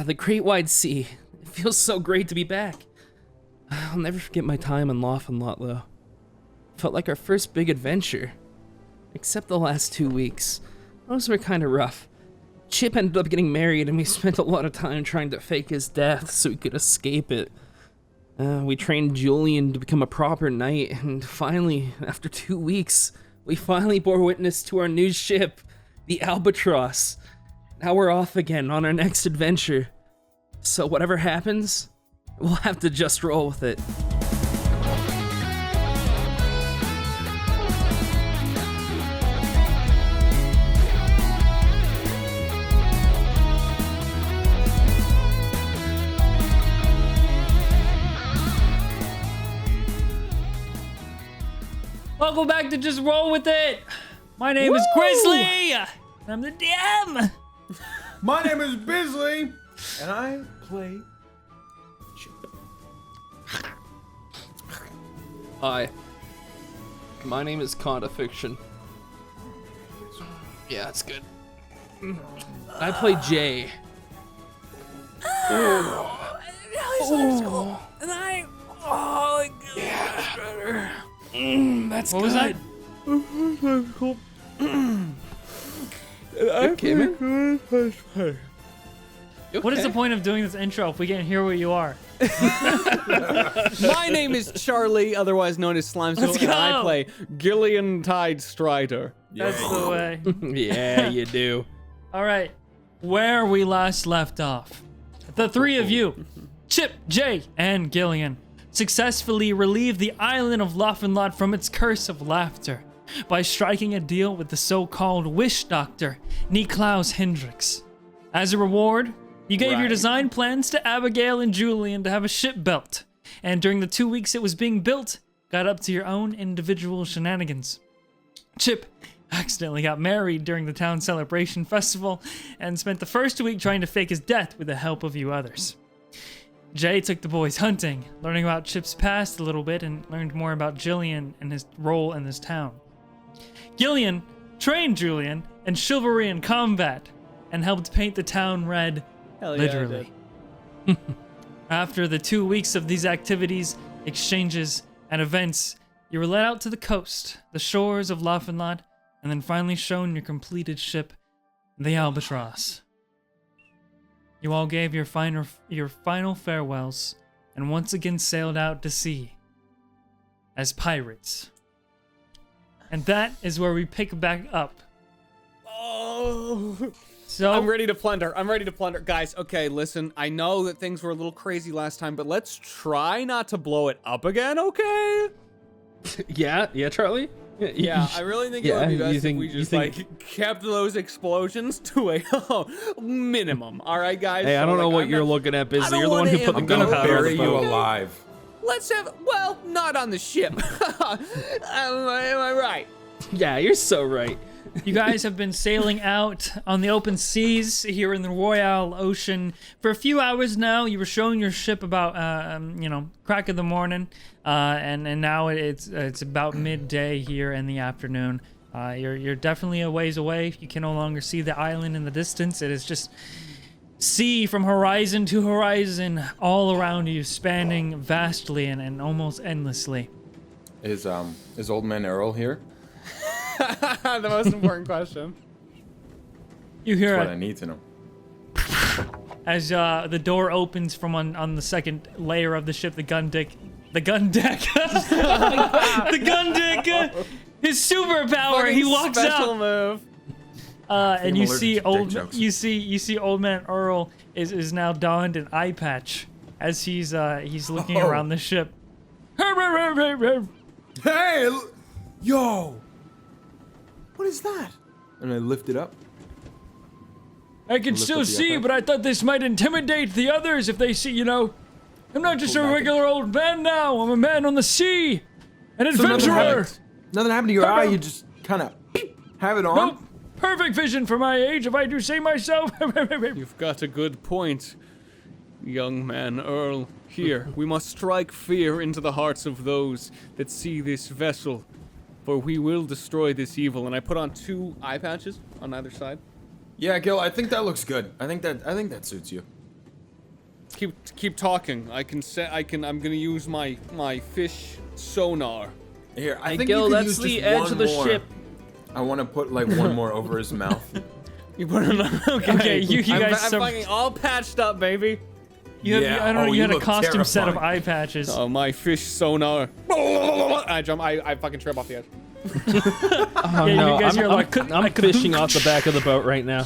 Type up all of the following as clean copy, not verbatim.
the Great Wide Sea. It feels so great to be back. I'll never forget my time in Lofenlot, though. Felt like our first big adventure. Except the last 2 weeks. Those were kind of rough. Chip ended up getting married, and we spent a lot of time trying to fake his death so we could escape it. We trained Julian to become a proper knight, and finally, after 2 weeks, we finally bore witness to our new ship, the Albatross. Now we're off again on our next adventure. So whatever happens, we'll have to just roll with it. Welcome back to Just Roll With It. My name is Grizzly. I'm the DM. My name is Bisley, and I play Chip. Hi. My name is Conda Fiction. Yeah, that's good. I play Jay. And I. That's What was that? Okay, man. What is the point of doing this intro if we can't hear what you are? My name is Charlie, otherwise known as Slimesville, Let's and I go. play Gillian Tide Strider. That's the way. Yeah, you do. All right. Where we last left off, the three of you, Chip, Jay, and Gillian, successfully relieved the island of Lofenlot from its curse of laughter by striking a deal with the so-called Wish Doctor, Niklaus Hendricks. As a reward, you gave your design plans to Abigail and Julian to have a ship built, and during the 2 weeks it was being built, got up to your own individual shenanigans. Chip accidentally got married during the town celebration festival and spent the first week trying to fake his death with the help of you others. Jay took the boys hunting, learning about Chip's past a little bit and learned more about Julian and his role in this town. Gillian trained Julian in chivalry and combat and helped paint the town red, literally. After the 2 weeks of these activities, exchanges, and events, you were led out to the coast, the shores of Lofenlot, and then finally shown your completed ship, the Albatross. You all gave your final farewells and once again sailed out to sea as pirates. And that is where we pick back up. Oh, So I'm ready to plunder. Guys, okay, listen, I know that things were a little crazy last time, but let's try not to blow it up again, okay? Yeah, Charlie? Yeah, I really think it would be Yeah, best you think- if we you just, think- kept those explosions to a minimum, all right, guys? Hey, I So, don't know what I'm you're not- looking at, I Busy. don't You're the one who wanna put the I'm gonna gunpowder on bury the you boat. alive. Let's have, well, not on the ship. Am I right? Yeah, you're so right. you guys have been sailing out on the open seas here in the Royale Ocean for a few hours now. You were showing your ship about, crack of the morning, and now it's about midday here in the afternoon. You're definitely a ways away. You can no longer see the island in the distance. It is just sea from horizon to horizon all around you, spanning vastly and almost endlessly. Is Old Man Earl here? The most important question. You hear That's what I it need to know. as the door opens from on the second layer of the ship, the gun deck, the gun deck, his superpower. He walks Special out, move. and you allergic see to dick old, jokes. you see Old Man Earl is now donned an eye patch as he's looking Oh. around the ship. Hey, yo! What is that? And I lift it up. I can Lift still up the see, eye patch. but I thought this might intimidate the others if they see, I'm not just a Pull back regular old man now. I'm a man on the sea, an So adventurer. nothing happened to your eye. You just kind of have it on. Nope. Perfect vision for my age, if I do say myself. You've got a good point, young man Earl. Here, we must strike fear into the hearts of those that see this vessel, for we will destroy this evil. And I put on 2 eye patches on either side. Yeah, Gil. I think that looks good. I think that suits you. keep talking. I'm gonna use my fish sonar. Here, I Hey, think Gil, you could that's use the just edge one of the more. ship. I want to put like one more over his mouth. You put it on. Okay, you guys. I'm fucking all patched up, baby. You had, Yeah, I don't know. oh, You you had a look costume set of terrifying. eye patches. Oh, my fish sonar. I jump. I fucking trip off the edge. Oh, Yeah, no, you guys I'm, are like, I'm fishing off the back of the boat right now.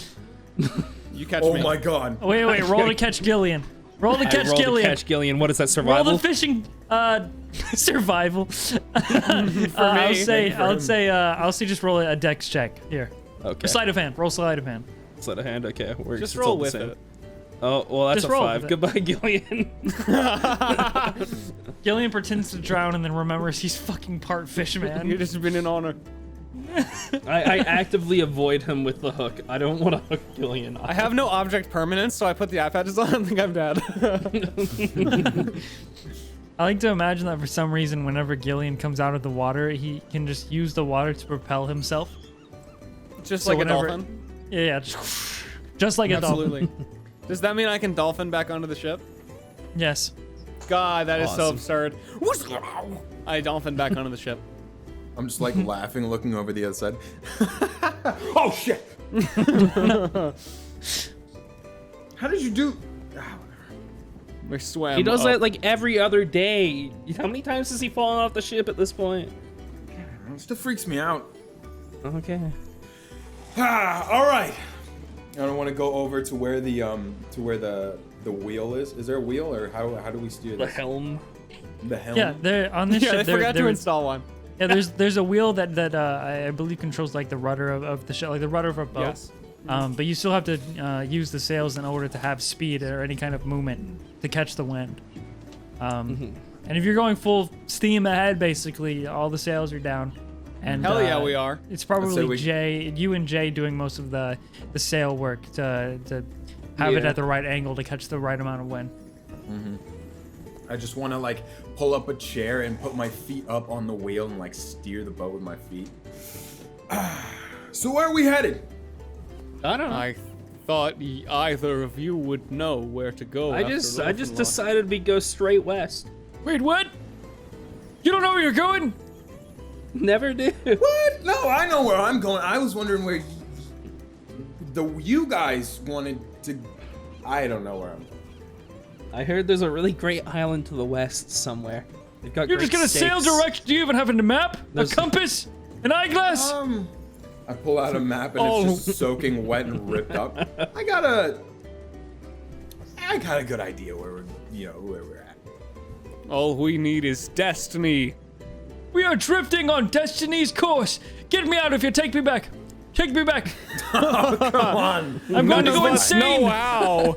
You catch Oh me. my god. Wait, roll to catch Gillian. Roll to catch Roll Gillian. to catch Gillian. What is that, Roll survival? the fishing. Survival. For I'll me. say. I'll say. Just roll a dex check here. Okay. Sleight of hand. Roll sleight of hand. Sleight of hand. Okay. Works. Just It's roll all the with same. it. Oh, well, that's Just a roll 5. with it. Goodbye, Gillian. Gillian pretends to drown and then remembers he's fucking part fish man. You've just been an honor. I actively avoid him with the hook. I don't want to hook Gillian off. I have no object permanence, so I put the eye patches on. I think I'm dead. I like to imagine that for some reason, whenever Gillian comes out of the water, he can just use the water to propel himself. Just So like whenever- a dolphin. Yeah, just like a dolphin. Absolutely. Does that mean I can dolphin back onto the ship? Yes. God, that is so Awesome. absurd. I dolphin back onto the ship. I'm just like laughing, looking over the other side. Oh shit! How did you do? We swam. He does up. that like every other day. How many times has he fallen off the ship at this point? It still freaks me out. Okay. All right. I don't want to go over to where the wheel is. Is there a wheel, or how do we steer The this? helm. The helm. Yeah, there on this Yeah, ship. they forgot to there, install one. yeah, there's a wheel that I believe controls like the rudder of the ship, like the rudder of a boat. Yes. But you still have to use the sails in order to have speed or any kind of movement to catch the wind. And if you're going full steam ahead, basically all the sails are down. And Hell yeah, we are. It's probably we- you and Jay doing most of the sail work to have it Yeah. at the right angle to catch the right amount of wind. I just want to like pull up a chair and put my feet up on the wheel and like steer the boat with my feet. So where are we headed? I don't know. I thought either of you would know where to go. I after just Lothar. decided we go straight west. Wait, what? You don't know where you're going? Never do. What? No, I know where I'm going. I was wondering where you guys wanted to. I don't know where I'm going. I heard there's a really great island to the west somewhere. They've got You're great just gonna sail steaks. direct? Do you even have a map? There's- A compass? An eyeglass? I pull out a map and Oh. it's just soaking wet and ripped up. I got a good idea where where we're at. All we need is destiny. We are drifting on destiny's course. Get me out if you take me back. Take me back. Come on. I'm going to go None of us know insane. how.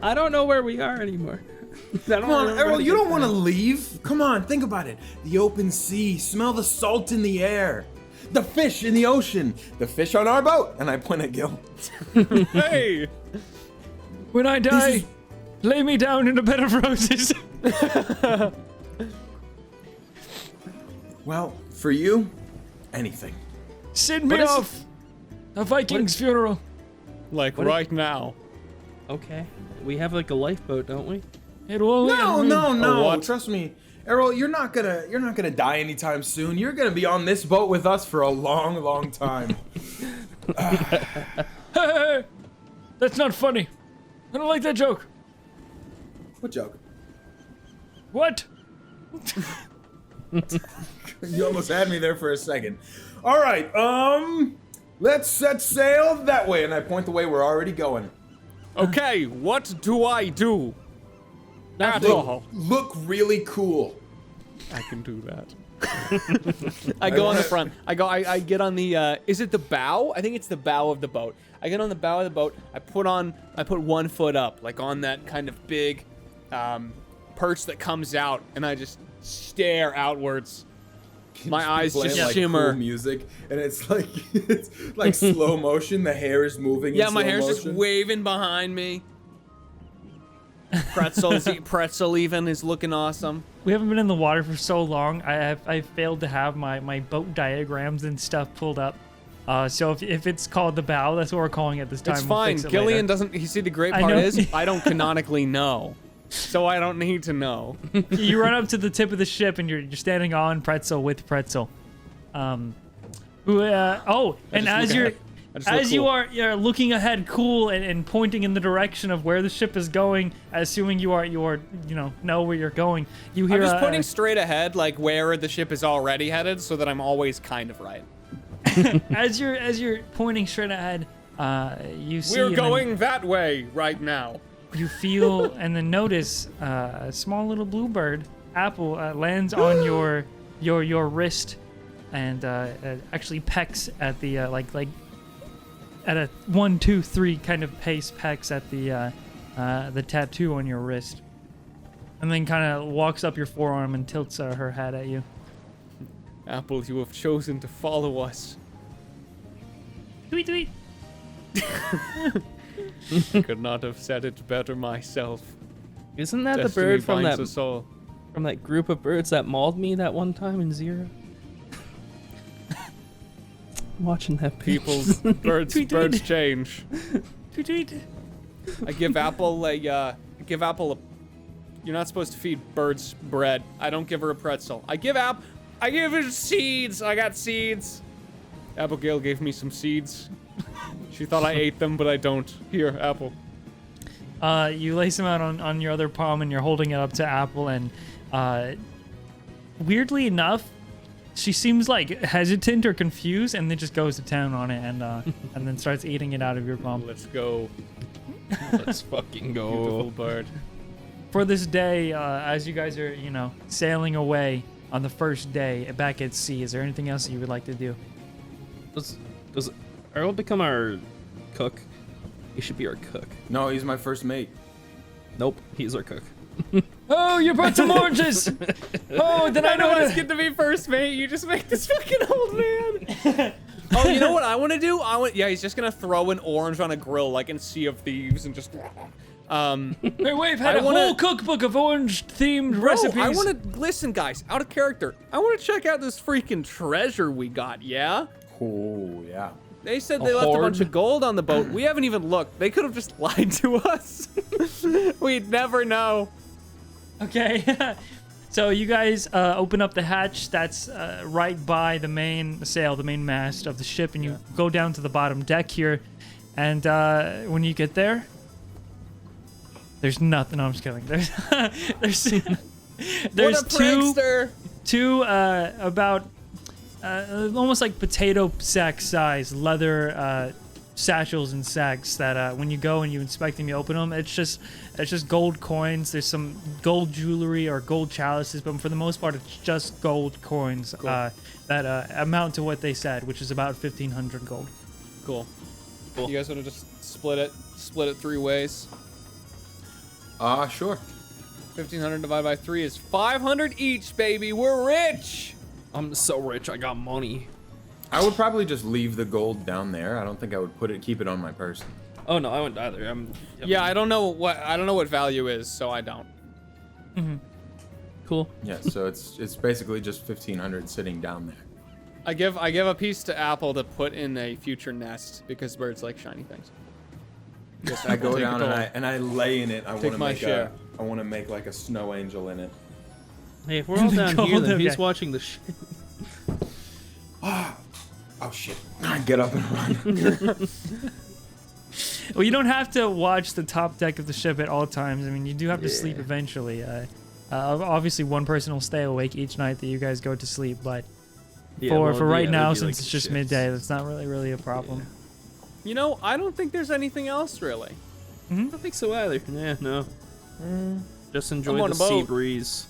I don't know where we are anymore. I don't Come on, remember Errol, to you get don't want to back. leave. Come on, think about it. The open sea, smell the salt in the air. The fish in the ocean. The fish on our boat. And I point at Gil. Hey. When I die, is- lay me down in a bed of roses. Well, for you, anything. Send me What is- off. A Viking's funeral. Like What right now. Okay. We have like a lifeboat, don't we? It will only No. what? Trust me. Errol, you're not gonna die anytime soon. You're gonna be on this boat with us for a long, long time. Hey, that's not funny. I don't like that joke. What joke? What? You almost had me there for a second. All right, let's set sail that way, and I point the way we're already going. Okay, what do I do? At Nothing. all. Look really cool. I can do that. I go on the front. I get on the is it the bow? I think it's the bow of the boat. I get on the bow of the boat. I put 1 foot up, like on that kind of big perch that comes out, and I just stare outwards. My eyes Playing, just like, shimmer. cool music, and it's like slow motion. The hair is moving. Yeah, in my slow hair's just motion. waving behind me. Pretzel even is looking awesome. We haven't been in the water for so long. I failed to have my boat diagrams and stuff pulled up. So if it's called the bow, that's what we're calling it this time. It's We'll fine. fix it Gillian later. doesn't. You see, the great I part know. is I don't canonically know, so I don't need to know. You run up to the tip of the ship and you're standing on Pretzel with Pretzel. And just look as you cool. are looking ahead, cool, and pointing in the direction of where the ship is going, assuming you know where you're going. You hear I'm just pointing straight ahead, like where the ship is already headed, so that I'm always kind of right. as you're pointing straight ahead. You see We're and then going that way right now. you feel and then notice a small little bluebird apple lands on your wrist and actually pecks at the like at a 1, 2, 3 kind of pace, pecks at the tattoo on your wrist, and then kind of walks up your forearm and tilts her head at you. Apple, you have chosen to follow us. Tweet tweet. Could not have said it better myself. Isn't that the Destiny bird from binds that us all. group of birds that mauled me that one time in Zero? I'm watching that page. People's birds Tweet, tweet. birds change. Tweet tweet. I give Apple a you're not supposed to feed birds bread. I don't give her a pretzel. I give her seeds. I got seeds. Abigail gave me some seeds. She thought I ate them, but I don't. Here, Apple. You lace them out on your other palm and you're holding it up to Apple, and weirdly enough, she seems like hesitant or confused, and then just goes to town on it and then starts eating it out of your palm. Let's go. Let's fucking Beautiful go. bird. For this day, as you guys are, sailing away on the first day back at sea, is there anything else that you would like to do? Does Earl become our cook? He should be our cook. No, he's my first mate. Nope, he's our cook. Oh, you brought some oranges! Oh, then I know I what was get to be first mate. You just make this fucking old man. Oh, you know what I want to do? Yeah, he's just gonna throw an orange on a grill like in Sea of Thieves and just. Hey, we've had I a wanna- whole cookbook of orange-themed Bro, recipes. I want to listen, guys. Out of character. I want to check out this freaking treasure we got. Yeah. Oh, yeah. They said they left a bunch hoard? of gold on the boat. We haven't even looked. They could have just lied to us. We'd never know. Okay. So you guys open up the hatch that's right by the main sail, the main mast of the ship, and you go down to the bottom deck here. And when you get there, there's nothing. No, I'm just kidding. There's there's What a prankster. two about almost like potato sack size leather satchels and sacks that when you go and you inspect them, you open them, it's just gold coins. There's some gold jewelry or gold chalices, but for the most part it's just gold coins that amount to what they said, which is about 1,500 gold. Cool. Cool. You guys want to just split it 3 ways? Sure. 1,500 divided by 3 is 500 each, baby. We're rich. I'm so rich, I got money. I would probably just leave the gold down there. I don't think I would keep it on my person. Oh no, I wouldn't either. Yeah, I don't know what value is, so I don't. Cool. Yeah, so it's basically just 1,500 sitting down there. I give a piece to Apple to put in a future nest because birds like shiny things. Just I go take down it all. and I lay in it. I Take my share. want to make like a snow angel in it. Hey, if we're all down here, then Gold, who's okay. watching the shit? Oh shit! Get up and run. Well, you don't have to watch the top deck of the ship at all times. I mean, you do have to sleep eventually. Obviously, one person will stay awake each night that you guys go to sleep, but for right now, since it's just midday, that's not really a problem. You know, I don't think there's anything else really. I don't think so either. Yeah, no. Just enjoy on the a sea boat. breeze.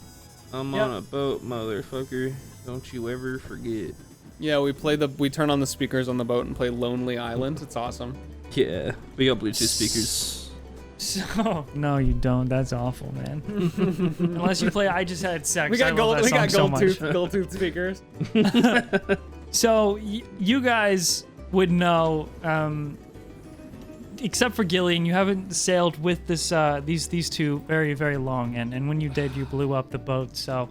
I'm Yep. on a boat, motherfucker. Don't you ever forget. Yeah, we turn on the speakers on the boat and play Lonely Island. It's awesome. Yeah, we got Bluetooth speakers. So no, you don't. That's awful, man. Unless you play "I Just Had Sex." We got I love that we got song gold so much. gold tooth speakers. So you guys would know, except for Gillian, you haven't sailed with this these two very, very long, and when you did, you blew up the boat. So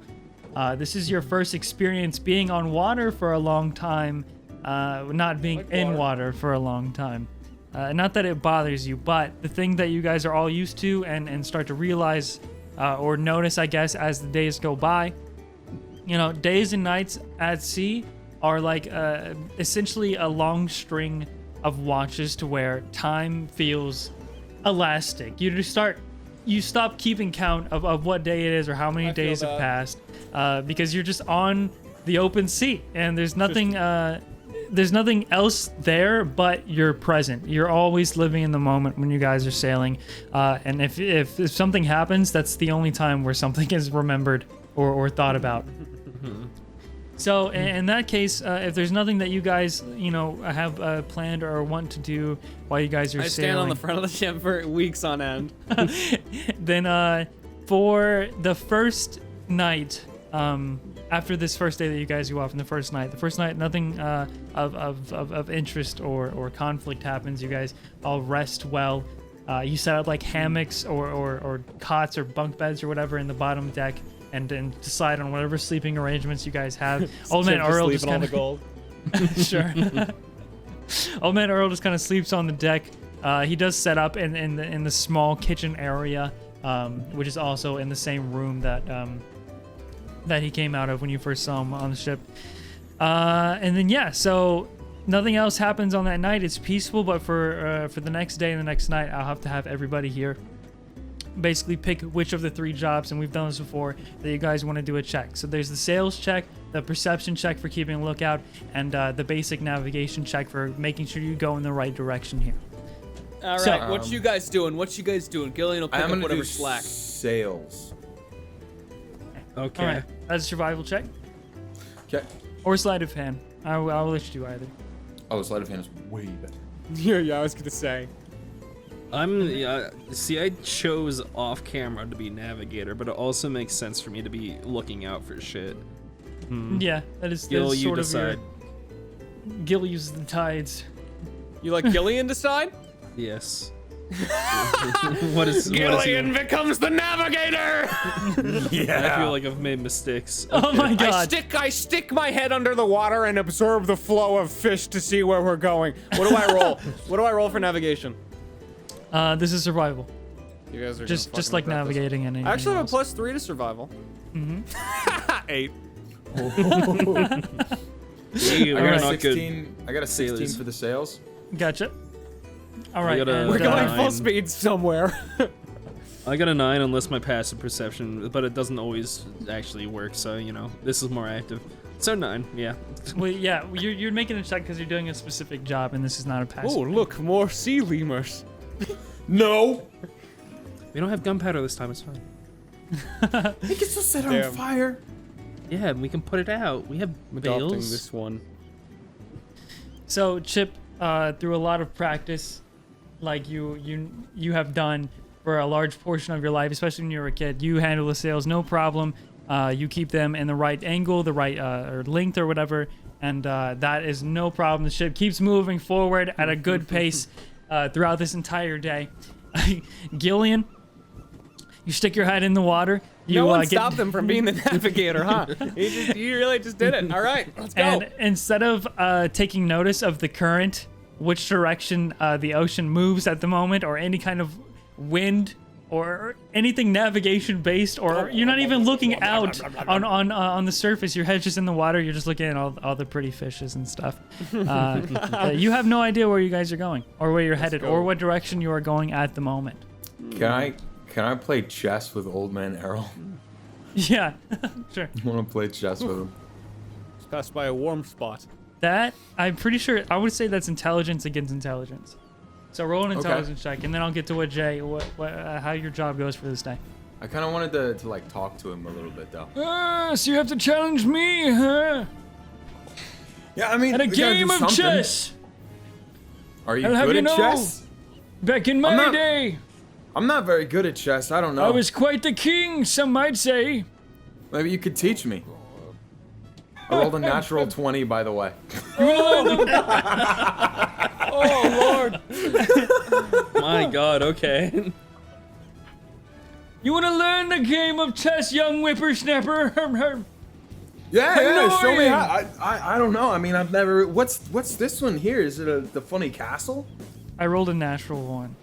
this is your first experience being on water for a long time, not being Like in water. water for a long time. Not that it bothers you, but the thing that you guys are all used to and start to realize or notice, I guess, as the days go by, you know, days and nights at sea are like essentially a long string of watches to where time feels elastic. You stop keeping count of what day it is or how many I feel days have that. passed because you're just on the open sea and there's nothing else there but you're present. You're always living in the moment when you guys are sailing, and if something happens, that's the only time where something is remembered or thought about. So in that case, if there's nothing that you guys, you know, have planned or want to do while you guys are I sailing, stand on the front of the ship for weeks on end. then for the first night, after this first day that you guys go off, in the first night, nothing of interest or conflict happens. You guys all rest well. You set up like hammocks or cots or bunk beds or whatever in the bottom deck, and then decide on whatever sleeping arrangements you guys have. Old Man Chip just Earl just leaving all kind the gold. sure. Old Man Earl just kind of sleeps on the deck. He does set up in the small kitchen area, which is also in the same room that he came out of when you first saw him on the ship. And then yeah, so nothing else happens on that night. It's peaceful, but for the next day and the next night, I'll have to have everybody here basically pick which of the 3 jobs, and we've done this before, that you guys want to do a check. So there's the sales check, the perception check for keeping a lookout, and the basic navigation check for making sure you go in the right direction here. All right, So- what you guys doing? Gillian will pick I'm up gonna whatever do slack. sales. Okay. All right, that's a survival check Okay. or sleight of hand. I'll let you do either. Oh, sleight of hand is way better. Yeah, I was gonna say. See, I chose off camera to be navigator, but it also makes sense for me to be looking out for shit. Yeah, that is Gil, you sort decide. of your... Gil uses the tides. You let Gillian decide? Yes. what is he? becomes the navigator. I feel like I've made mistakes. Oh my god. I stick my head under the water and observe the flow of fish to see where we're going. What do I roll? What do I roll for navigation? This is survival. You guys are Just like navigating and anything I actually have a else. +3 to survival. Mm-hmm. 8. We I are got a not good. 16. I got a 16 sailors. for the sales. Gotcha. All right. got a- and, We're going Nine. full speed somewhere. I got a 9 unless my passive perception, but it doesn't always actually work. So you know, this is more active. So 9, yeah. well, yeah, you're making a check because you're doing a specific job, and this is not a passive. Oh, look, more sea lemurs. No. We don't have gunpowder this time. It's fine. It gets to set Damn. on fire. Yeah, we can put it out. We have I'm adopting bales. this one. So Chip, through a lot of practice, like you have done for a large portion of your life, especially when you were a kid, you handle the sails no problem. You keep them in the right angle, the right or length or whatever, and that is no problem. The ship keeps moving forward at a good pace throughout this entire day. Gillian, you stick your head in the water. You No one get, stopped them from being the navigator, huh? You really just did it. All right, let's go. And instead of taking notice of the current, which direction the ocean moves at the moment, or any kind of wind, or anything navigation based, or you're not even looking out on the surface. Your head's just in the water. You're just looking at all the pretty fishes and stuff. You have no idea where you guys are going, or where you're headed, go. or what direction you are going at the moment. Can I play chess with Old Man Errol? Yeah, sure. I want to play chess with him. Just passed by a warm spot. That, I'm pretty sure, I would say that's intelligence against intelligence. So roll an intelligence check, and then I'll get to how your job goes for this day. I kind of wanted to like talk to him a little bit though. So you have to challenge me, huh? Yeah, I mean, At a we gotta game do of something. chess. Are you I'll have good you at know- chess? Back in my not- day, I'm not very good at chess. I don't know. I was quite the king, some might say. Maybe you could teach me. I rolled a natural 20, by the way. Oh Lord! My God. Okay. You want to learn the game of chess, young whippersnapper? Yeah, show me Annoying. how. I don't know. I mean, I've never. What's this one here? Is it the funny castle? I rolled a natural one.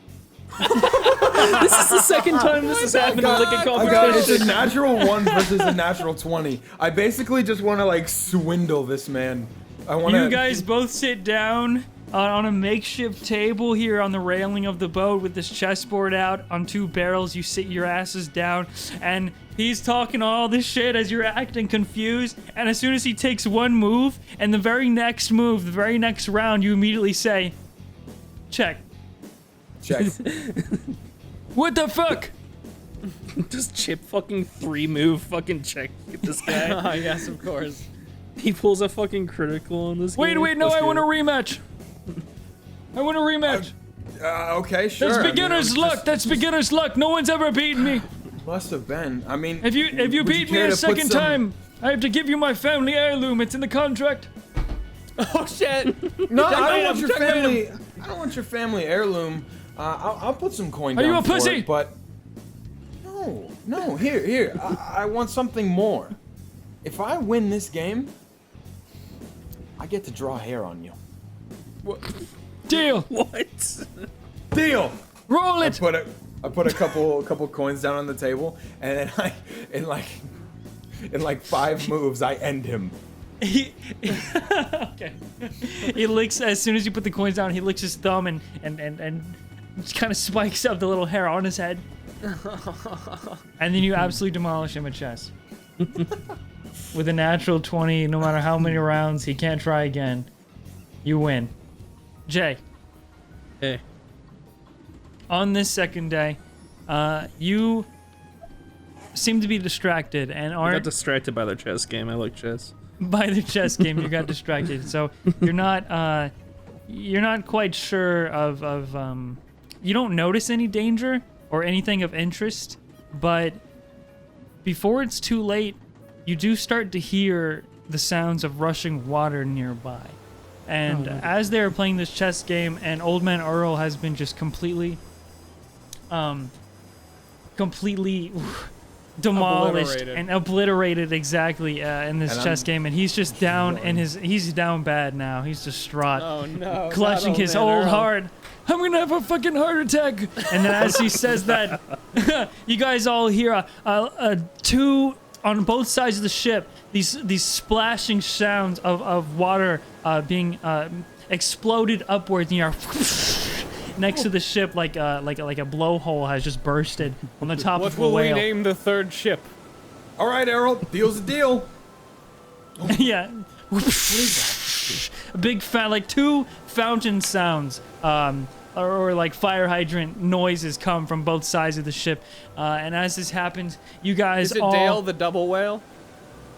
This is the second time this has happened in like a I got it's competition. a natural 1 versus a natural 20. I basically just want to like swindle this man. I want to. You guys both sit down on a makeshift table here on the railing of the boat with this chessboard out on 2 barrels. You sit your asses down, and he's talking all this shit as you're acting confused. And as soon as he takes one move, and the very next move, the very next round, you immediately say, check. check. What the fuck? Just Chip fucking 3-move fucking check at this guy. Yes, of course. He pulls a fucking critical on this Wait, game. no, Let's I do want a it. rematch. I want a rematch. Okay, sure. That's I mean, beginner's I'm luck. just- That's beginner's luck. No one's ever beaten me. Must have been. I mean, If you would beat me care a to put second some- time, I have to give you my family heirloom. It's in the contract. Oh shit! No, I don't Checkmate want him, your checkmate family. I don't want your family heirloom. I'll put some coin Are down you a for pussy? it, but no. Here. I want something more. If I win this game, I get to draw hair on you. Deal. What? Deal. Roll I it. put a couple coins down on the table, and then in like 5 moves I end him. Okay. He licks as soon as you put the coins down. He licks his thumb and kind of spikes up the little hair on his head. And then you absolutely demolish him at chess. With a natural 20, no matter how many rounds, he can't try again. You win. Jay, Hey. on this second day, you seem to be distracted and I got aren't distracted by their chess game. I like chess. by the chess game. You got distracted, so you're not quite sure of you don't notice any danger or anything of interest, but before it's too late, you do start to hear the sounds of rushing water nearby. And as they're playing this chess game, and Old Man Earl has been just completely demolished Obliterated. and obliterated exactly in this And chess I'm game, and he's just down in he's down bad now. He's distraught. Oh no! Clutching his old heart. I'm gonna have a fucking heart attack. And then as he says that, you guys all hear two on both sides of the ship. These splashing sounds of water being exploded upwards, and you're next to the ship like a blowhole has just bursted on the top What of a will we whale. name the third ship? All right, Errol, deal's a deal. Yeah. A big like 2 fountain sounds, or like fire hydrant noises come from both sides of the ship. And as this happens, you guys Is it all Dale the double whale?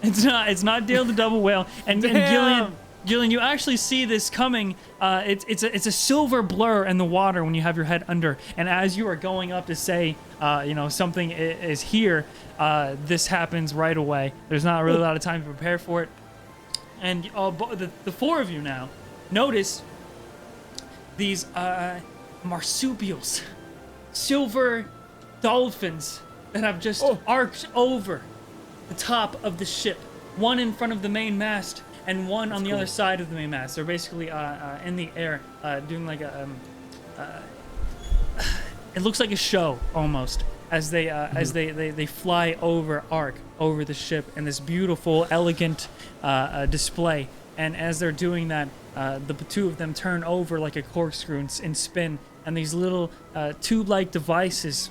It's not Dale the double whale. And Gillian, you actually see this coming. It's a silver blur in the water when you have your head under. And as you are going up to say, something is here, this happens right away. There's not really a lot of time to prepare for it. And the 4 of you now notice these marsupials, silver dolphins that have just arced over the top of the ship. One in front of the main mast and one on the other side of the main mast. They're basically in the air doing like a it looks like a show almost as they fly over the ship in this beautiful, elegant display. And as they're doing that, the 2 of them turn over like a corkscrew and spin, and these little tube-like devices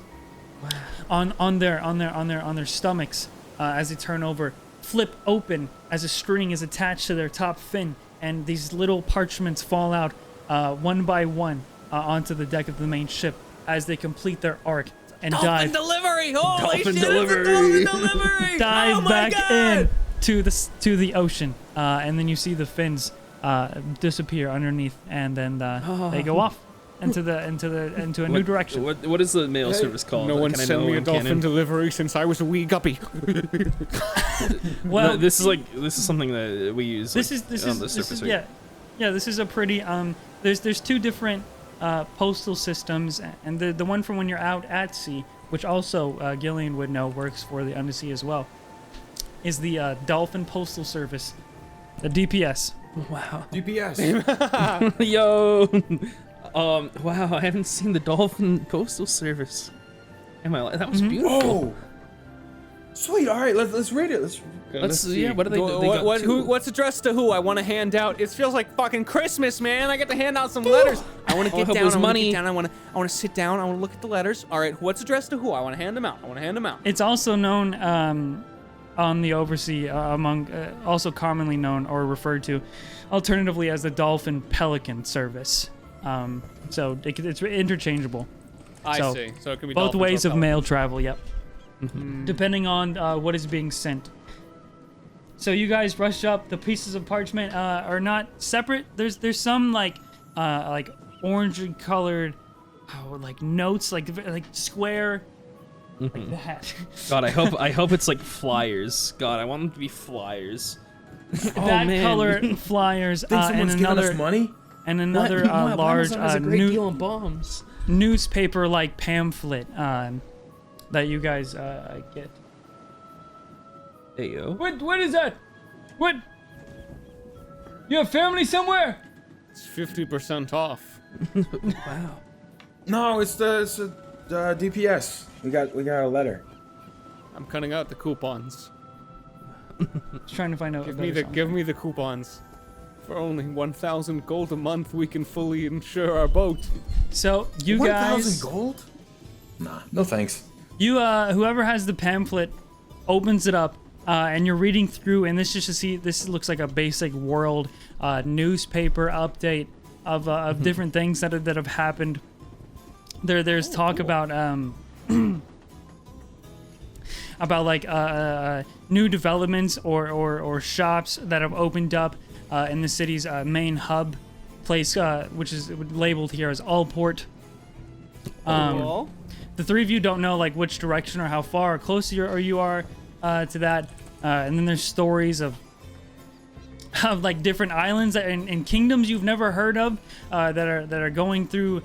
on their stomachs as they turn over flip open as a string is attached to their top fin, and these little parchments fall out one by one onto the deck of the main ship as they complete their arc and dive delivery! Holy Dolphin shit! delivery. It's a dolphin delivery! dive Oh my back God! in to the ocean, and then you see the fins disappear underneath, and then they go off into a new direction. What is the mail service called? No one Can I sent know me a in dolphin canon? delivery since I was a wee guppy. Well, No, this is something that we use. this like, is on the this surface is here. yeah. This is a pretty There's 2 different postal systems, and the one from when you're out at sea, which also Gillian would know works for the undersea as well. is the Dolphin Postal Service, the DPS. Wow. DPS. Yo. Wow. I haven't seen the Dolphin Postal Service. That was beautiful. Oh. Sweet. All right. Let's read it. Let's see. Yeah. What do they do? What's addressed to who? I want to hand out. It feels like fucking Christmas, man. I get to hand out some letters. I want to get hope it down. was I want to money. get down. I want to sit down. I want to look at the letters. All right. What's addressed to who? I want to hand them out. It's also known on the Oversea also commonly known or referred to alternatively as the Dolphin Pelican Service. So it's interchangeable. I see. So it can be both dolphins ways or of pelicans. mail travel. Yep. Depending on what is being sent. So you guys rush up. The pieces of parchment are not separate. There's some like orange colored, like notes, like square, like that. God, I hope it's like flyers. God, I want them to be flyers. That man. color flyers Think and someone's giving us another money? another Wow, large Amazon has a great deal on bombs. newspaper-like pamphlet that you guys get. Hey yo. What is that? What? You have family somewhere? It's 50% off. Wow. No, it's the DPS. We got a letter. I'm cutting out the coupons. Just trying to find out. Give me the coupons. For only 1,000 gold a month, we can fully insure our boat. So you 1,000 guys, gold? Nah, no thanks. you whoever has the pamphlet opens it up, and you're reading through, and this just to see. This looks like a basic world newspaper update of different things that have happened. There's talk about about like new developments or shops that have opened up in the city's main hub place, which is labeled here as Allport. The three of you don't know like which direction or how far or close you are to that, and then there's stories of like different islands and kingdoms you've never heard of that are going through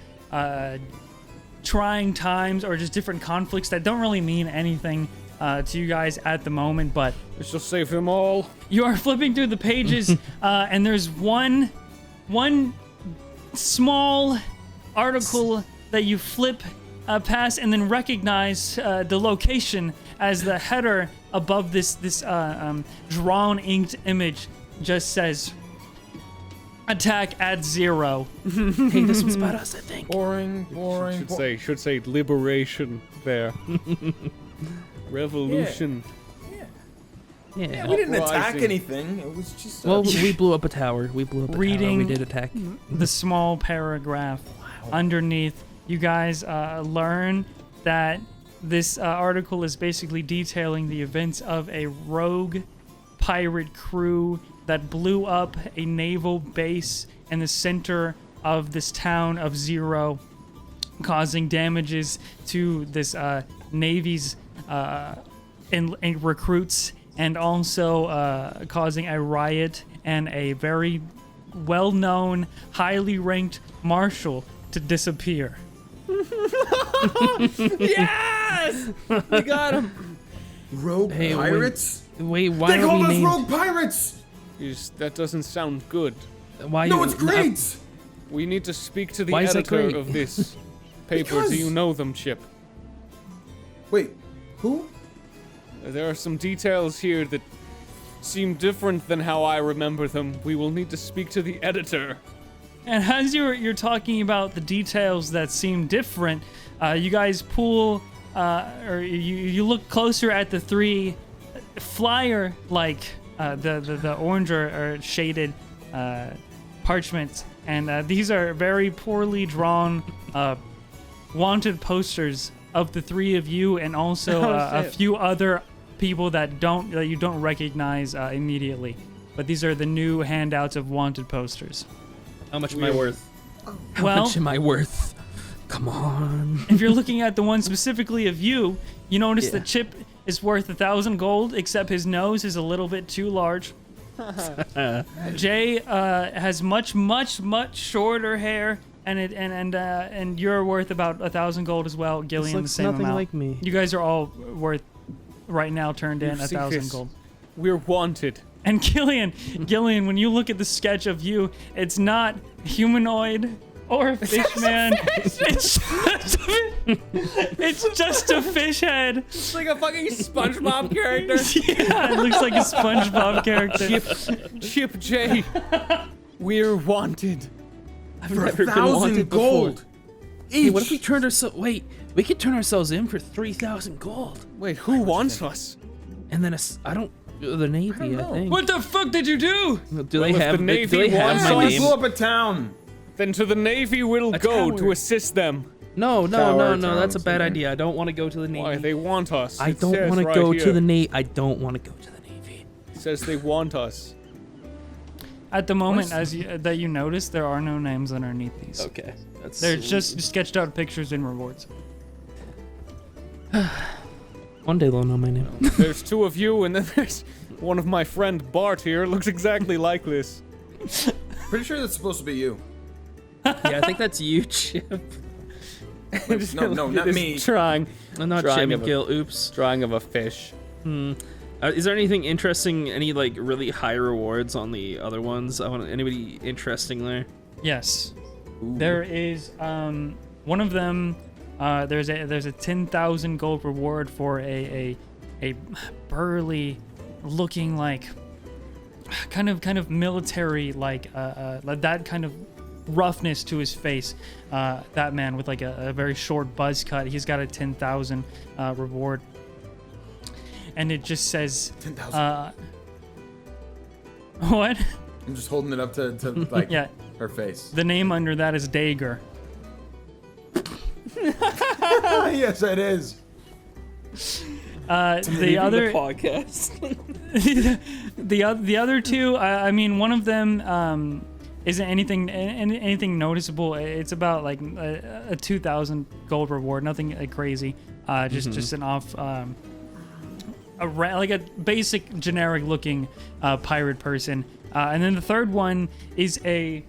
trying times or just different conflicts that don't really mean anything to you guys at the moment, but This will save them all. you are flipping through the pages and there's one small article that you flip past and then recognize the location as the header above this drawn inked image just says attack at 0. Hey, this one's about us, I think. Boring. Should say liberation there. Revolution. Yeah. We didn't attack Uprising. anything. It was just. Well, we blew up a tower. We Reading- did attack. The small paragraph underneath, you guys learn that this article is basically detailing the events of a rogue pirate crew that blew up a naval base in the center of this town of Zero, causing damages to this navy's and recruits, and also causing a riot and a very well-known, highly ranked marshal to disappear. Yes! We got him. Rogue Hey, wait. pirates? Wait, why They are we called us named? rogue pirates! That doesn't sound good. Why No, you- it's great! We need to speak to the Why is that editor great? of this paper. Because- Do you know them, Chip? Wait, who? There are some details here that seem different than how I remember them. We will need to speak to the editor. And as you're talking about the details that seem different, you guys pull, or you look closer at the three flyer, like the orange or shaded parchments, and these are very poorly drawn wanted posters of the three of you, and also a few other people that you don't recognize immediately. But these are the new handouts of wanted posters. How much am I worth? How Well- much am I worth? Come on. If you're looking at the one specifically of you, you notice Yeah. that Chip is worth 1,000 gold, except his nose is a little bit too large. Jay has much shorter hair, and you're worth about 1,000 gold as well. Gillian, the looks same nothing amount. like me. You guys are all worth right now turned in You see 1,000 this? gold. We're wanted. And Gillian, when you look at the sketch of you, it's not humanoid or a fish man. It's just a fish head. It's like a fucking SpongeBob character. Yeah, it looks like a SpongeBob character. Chip J. We're wanted. I've For never been 1,000 wanted before. gold. Each. Hey, what if we turned ourselves? Wait, we could turn ourselves in for 3,000 gold, Wait, who wants us? and then the Navy. I know. think. What the fuck did you do? Do they if have? the Navy do they have wants my So I name? blew up a town. Then to the Navy we'll A go tower. to assist them. No, Tower, that's a town, bad something. idea. I don't want to go to the Navy. Why, they want us. I It don't says want to right go here. to the Navy. I don't want to go to the Navy. It says they want us. At the moment, that you notice, there are no names underneath these. Okay, that's. They're just sketched out pictures and rewards. One day they'll know my name. There's two of you, and then there's one of my friend Bart here. Looks exactly like this. Pretty sure that's supposed to be you. Yeah, I think that's you, Chip. No, not This me. Trying. I'm not Drawing Chip of a- McGill. Oops. Drawing of a fish. Is there anything interesting? Any like really high rewards on the other ones? I want anybody interesting there. Yes. There is one of them. There's a 10,000 gold reward for a burly looking like kind of military like that kind of roughness to his face. That man with like a very short buzz cut. He's got a 10,000 reward. And it just says 10,000. what? I'm just holding it up to like Yeah. her face. The name under that is Dager. Yes, it is. The other podcast. the other two, I mean, one of them isn't anything noticeable. It's about like a 2,000 gold reward, nothing crazy. Just an off, like a basic generic looking pirate person. And then the third one is a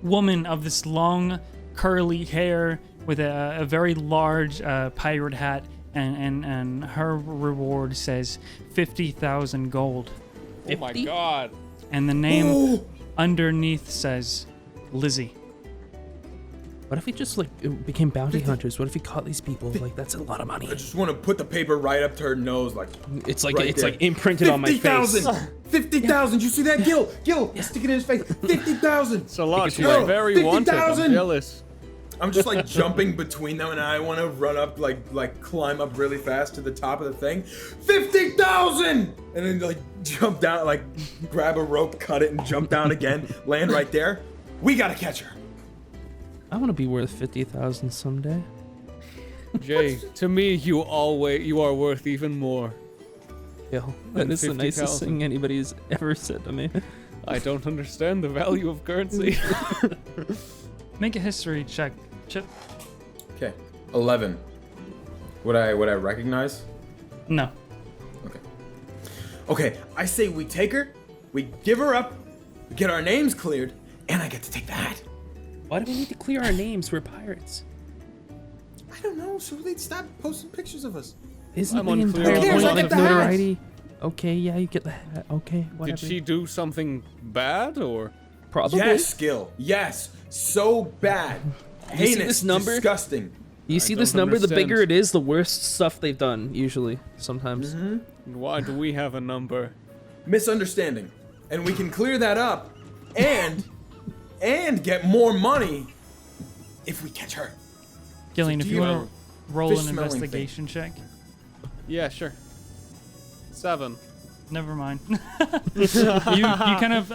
woman of this long curly hair with a very large pirate hat, and her reward says 50,000 gold, Oh my 50? god. and the name underneath says Lizzie. What if we just like became bounty hunters? What if we caught these people? Like that's a lot of money. I just want to put the paper right up to her nose, like It's like right it's there. like imprinted on my face. 50,000. 50,000. You see that, Gil? Stick it in his face. 50,000. It's a lot. it's She's right. very wanted. I'm 50,000. jealous. I'm just like jumping between them, and I want to run up, like climb up really fast to the top of the thing. 50,000, and then like jump down, like grab a rope, cut it, and jump down again. Land right there. We gotta catch her. I want to be worth 50,000 someday. Jay, to me, you are worth even more. Yo, that is the nicest 50,000. thing anybody's ever said to me. I don't understand the value of currency. Make a history check, Chip. Okay, 11. Would I recognize? No. Okay, I say we take her, we give her up, we get our names cleared, and I get to take the hat. Why do we need to clear our names? We're pirates. I don't know, so they'd stop posting pictures of us. Isn't I'm the unclear entire on point the like hat. Who cares? I get the hat. notoriety? Okay, yeah, you get the hat. Okay, whatever. Did she do something bad or? Probably. Yes, Gil. Yes, so bad. You see Heinous, this number? disgusting. You see I this don't number? The understand. bigger it is, the worse stuff they've done. Usually, sometimes. Why do we have a number? Misunderstanding. And we can clear that up and get more money if we catch her. Gillian, So if do you you want know to roll an fish-smelling thing? investigation check. Yeah, sure. 7. Never mind. you kind of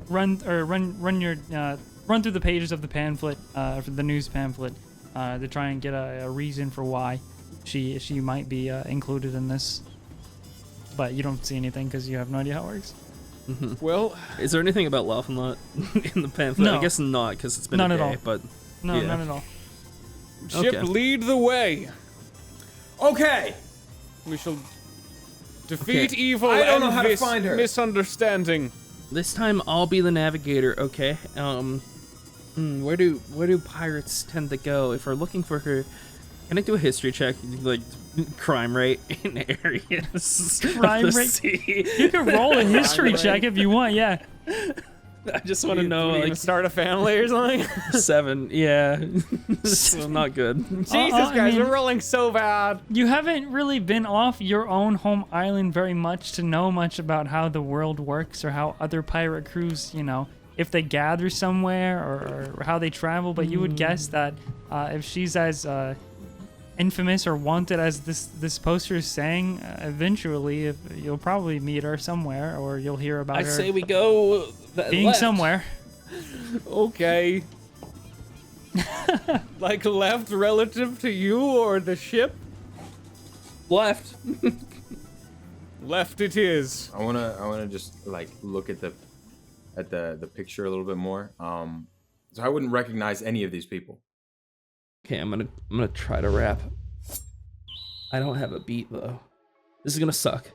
run through the pages of the pamphlet, for the news pamphlet, to try and get a reason for why she might be included in this. But you don't see anything because you have no idea how it works. Well, Is there anything about Laugh and Lot in the pamphlet? No. I guess not, because it's been None a at day. all. But No, Yeah. not at all. Chip, Okay. lead the way. Okay. We shall defeat Okay. evil I don't and know how to this find her. misunderstanding. this time I'll be the navigator. Okay. Where do pirates tend to go if we're looking for her? Can I do a history check? Like, crime rate in areas Crime of the rate? sea? You can roll a history check if you want. Yeah. I just want to know, Are you gonna like, start a family or something? 7. Yeah. So not good. Jesus, I guys, mean- we're rolling so bad. You haven't really been off your own home island very much to know much about how the world works or how other pirate crews, you know, if they gather somewhere or how they travel. But you would guess that if she's as infamous or wanted as this poster is saying, eventually if you'll probably meet her somewhere or you'll hear about I her say we go being left. somewhere. Okay. Like left relative to you or the ship? Left. Left it is. I wanna just like look at the picture a little bit more. So I wouldn't recognize any of these people. Okay, I'm gonna try to rap. I don't have a beat though. This is gonna suck.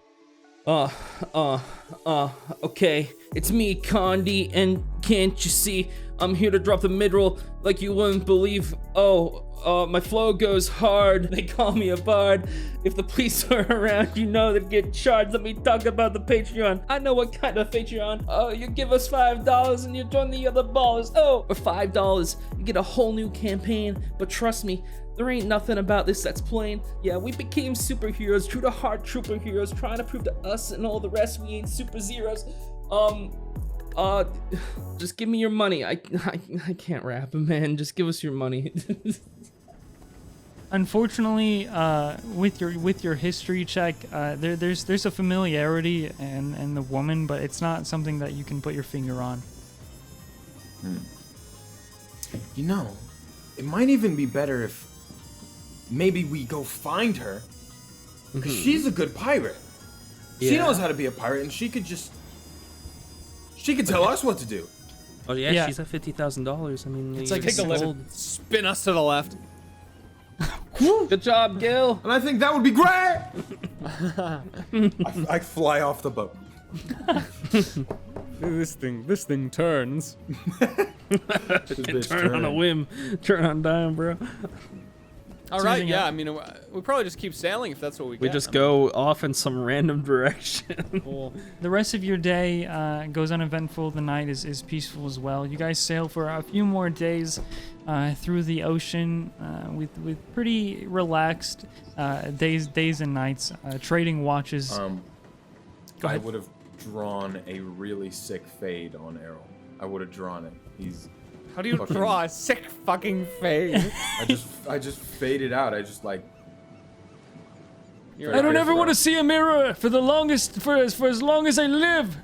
Okay. It's me, Condi, and can't you see? I'm here to drop the mid-roll like you wouldn't believe. My flow goes hard. They call me a bard. If the police are around, you know they'd get charged. Let me talk about the Patreon. I know what kind of Patreon. You give us $5 and you join the other ballers. For $5, you get a whole new campaign. But trust me, there ain't nothing about this that's plain. Yeah, we became superheroes, true to heart trooper heroes, trying to prove to us and all the rest we ain't super zeros. Just give me your money. I can't rap, man. Just give us your money. Unfortunately, with your history check, there's a familiarity in the woman, but it's not something that you can put your finger on. You know, it might even be better if maybe we go find her. Because she's a good pirate. She Yeah. knows how to be a pirate, and she could tell us what to do. Oh yeah, Yeah. she's at $50,000. I mean, It's like you take a sold- left. Spin us to the left. Good job, Gil. And I think that would be great! I fly off the boat. This thing turns. Turn on a whim. Turn on dime, bro. All right, anything yeah. else? I mean, we probably just keep sailing if that's what we We get. just go off in some random direction. Cool. The rest of your day goes uneventful. The night is peaceful as well. You guys sail for a few more days through the ocean with pretty relaxed days and nights, trading watches. Go I ahead. would have drawn a really sick fade on Errol. I would have drawn it. How do you Fucking- draw a sick fucking face? I just faded out. I just like. You're I don't Very ever want to thorough. see a mirror for as long as I live.